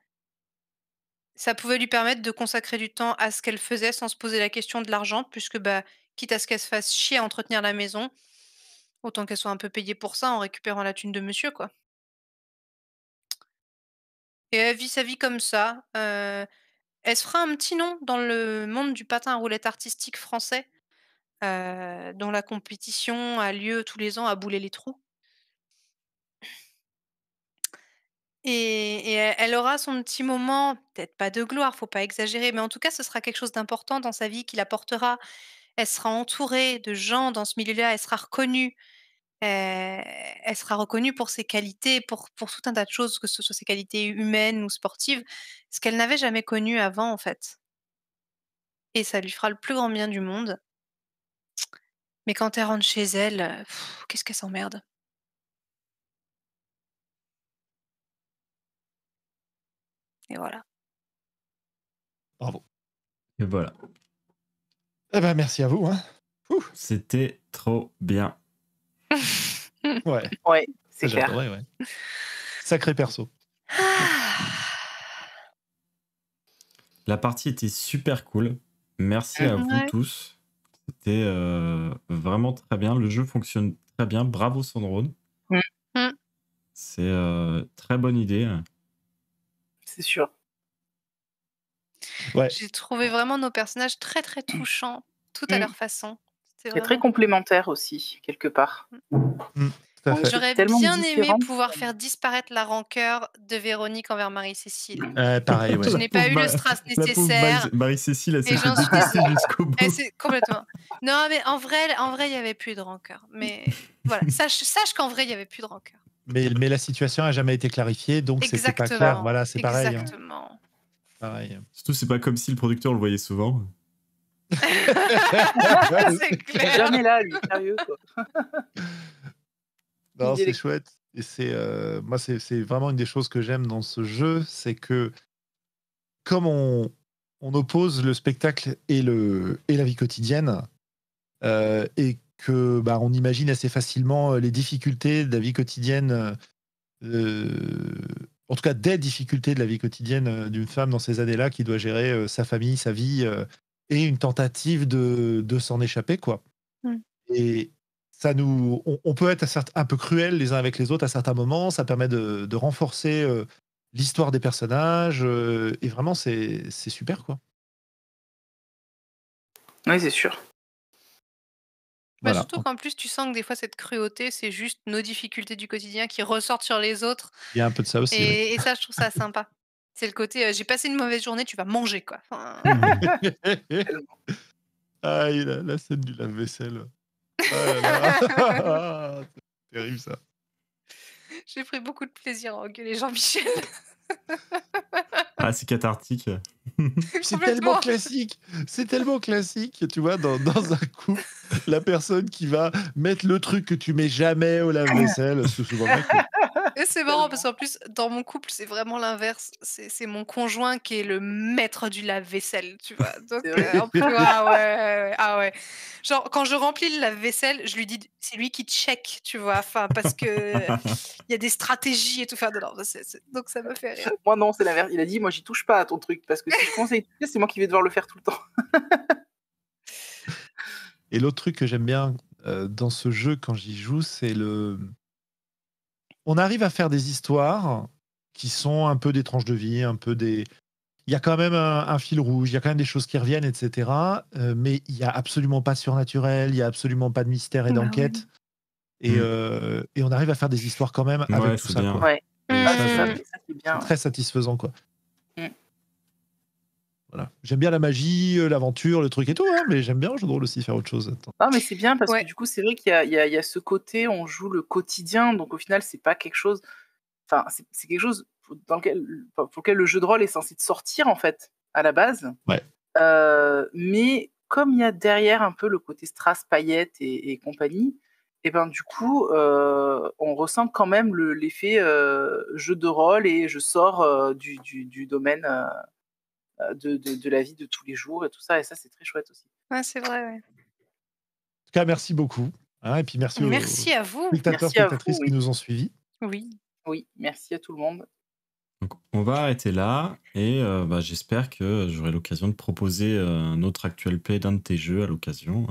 ça pouvait lui permettre de consacrer du temps à ce qu'elle faisait sans se poser la question de l'argent puisque, bah, quitte à ce qu'elle se fasse chier à entretenir la maison, autant qu'elle soit un peu payée pour ça en récupérant la thune de monsieur, quoi. Et elle vit sa vie comme ça, elle se fera un petit nom dans le monde du patin à roulettes artistique français, dont la compétition a lieu tous les ans à Boulay-les-Trous. Et elle aura son petit moment, peut-être pas de gloire, faut pas exagérer, mais en tout cas, ce sera quelque chose d'important dans sa vie qui la portera. Elle sera entourée de gens dans ce milieu-là, elle sera reconnue elle sera reconnue pour ses qualités, pour tout un tas de choses, que ce soit ses qualités humaines ou sportives, ce qu'elle n'avait jamais connu avant, en fait. Et ça lui fera le plus grand bien du monde. Mais quand elle rentre chez elle, qu'est-ce qu'elle s'emmerde. Et voilà. Bravo. Et voilà. Eh ben, merci à vous. Hein. C'était trop bien. Ouais, Ouais, c'est ça, clair. j'adorais, ouais. Sacré perso. La partie était super cool. Merci à vous Ouais. tous. C'était vraiment très bien. Le jeu fonctionne très bien. Bravo Sandrone. Mm. C'est très bonne idée. C'est sûr. Ouais. J'ai trouvé vraiment nos personnages très très touchants, tout à leur façon. C'était Et très vraiment... complémentaire aussi, quelque part. Tout à On fait. est J'aurais tellement bien aimé différentes. pouvoir faire disparaître la rancœur de Véronique envers Marie-Cécile. Pareil, ouais. Je n'ai pas eu le strass nécessaire. Marie-Cécile, elle s'est Et j'en fait suis détester désolée. jusqu'au bout. Complètement. Non, mais en vrai, il n'y avait plus de rancœur. Mais voilà, sache qu'en vrai, il n'y avait plus de rancœur. Mais la situation n'a jamais été clarifiée, donc c'était pas Exactement. clair. Voilà, c'est pareil. Hein. Exactement. Pareil. Surtout, c'est pas comme si le producteur le voyait souvent. C'est Il est clair. jamais là, lui, sérieux, quoi. Non, Il c'est est- chouette. Et c'est moi, c'est vraiment une des choses que j'aime dans ce jeu, c'est que comme on oppose le spectacle et la vie quotidienne, et que on imagine assez facilement les difficultés de la vie quotidienne, en tout cas des difficultés de la vie quotidienne d'une femme dans ces années-là qui doit gérer sa famille, sa vie, et une tentative de s'en échapper, quoi. Mm. Et ça on peut être un peu cruel les uns avec les autres à certains moments. Ça permet de renforcer l'histoire des personnages, et vraiment c'est super, quoi. Oui, c'est sûr. Voilà. Surtout qu'en plus, tu sens que des fois, cette cruauté, c'est juste nos difficultés du quotidien qui ressortent sur les autres. Il y a un peu de ça aussi. Et ça, je trouve ça sympa. C'est le côté, j'ai passé une mauvaise journée, tu vas manger, quoi. Enfin, Ah, et la scène du lave-vaisselle. Ah là là. C'est terrible, ça. j'ai pris beaucoup de plaisir à engueuler Jean-Michel. Ah, c'est cathartique. C'est Complètement. tellement classique. C'est tellement classique, tu vois, dans un couple, la personne qui va mettre le truc que tu mets jamais au lave-vaisselle, c'est souvent le mec. Et c'est marrant parce qu'en plus, dans mon couple, c'est vraiment l'inverse. C'est mon conjoint qui est le maître du lave-vaisselle, tu vois. Donc, C'est vrai. en plus, ah ouais. Genre, quand je remplis le lave-vaisselle, je lui dis, c'est lui qui check, tu vois. Enfin, parce que il y a des stratégies et tout. Enfin, non, donc ça me fait rire. Moi, non, c'est l'inverse. Il a dit, moi, j'y touche pas à ton truc, parce que si je commence à y toucher, c'est moi qui vais devoir le faire tout le temps. Et l'autre truc que j'aime bien dans ce jeu quand j'y joue, c'est on arrive à faire des histoires qui sont un peu des tranches de vie, un peu des... Il y a quand même un fil rouge, il y a quand même des choses qui reviennent, etc. Mais il n'y a absolument pas de surnaturel, il n'y a absolument pas de mystère et Bah d'enquête. Et on arrive à faire des histoires quand même avec tout c'est ça. bien. Quoi. Ouais. Et Ah, ça, c'est ça, c'est- mais ça, c'est bien. C'est très satisfaisant, quoi. Mm. Voilà. J'aime bien la magie, l'aventure, le truc et tout, hein, mais j'aime bien, je drôle aussi faire autre chose. Attends. Non, mais c'est bien parce Ouais. que du coup, c'est vrai qu'il y a ce côté, on joue le quotidien, donc au final, c'est pas quelque chose. Enfin, c'est quelque chose pour lequel le jeu de rôle est censé te sortir, en fait, à la base. Ouais. Mais comme il y a derrière un peu le côté strass, paillettes et compagnie, et ben du coup, on ressent quand même l'effet jeu de rôle et je sors du domaine de la vie de tous les jours et tout ça. Et ça, c'est très chouette aussi. Ouais, c'est vrai, ouais. En tout cas, merci beaucoup. Hein, et puis merci aux Merci à vous. spectateurs, Merci à vous, spectatrices oui. qui nous ont suivis. Oui. Oui, merci à tout le monde. Donc, on va arrêter là et j'espère que j'aurai l'occasion de proposer un autre actual play d'un de tes jeux à l'occasion.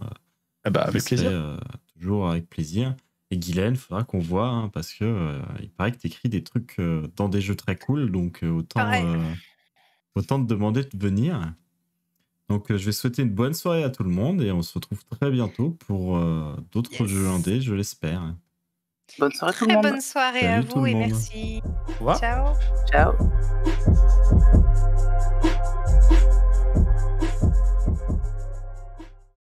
Avec Ce plaisir. serait, toujours avec plaisir. Et Guylaine, il faudra qu'on voit hein, parce que il paraît que tu écris des trucs dans des jeux très cool, donc Pareil. autant te demander de venir. Donc je vais souhaiter une bonne soirée à tout le monde et on se retrouve très bientôt pour d'autres Yes. jeux indés, je l'espère. Bonne soirée tout le Très monde. bonne soirée à Salut tout vous le et monde. merci. Au revoir. Ciao. Ciao.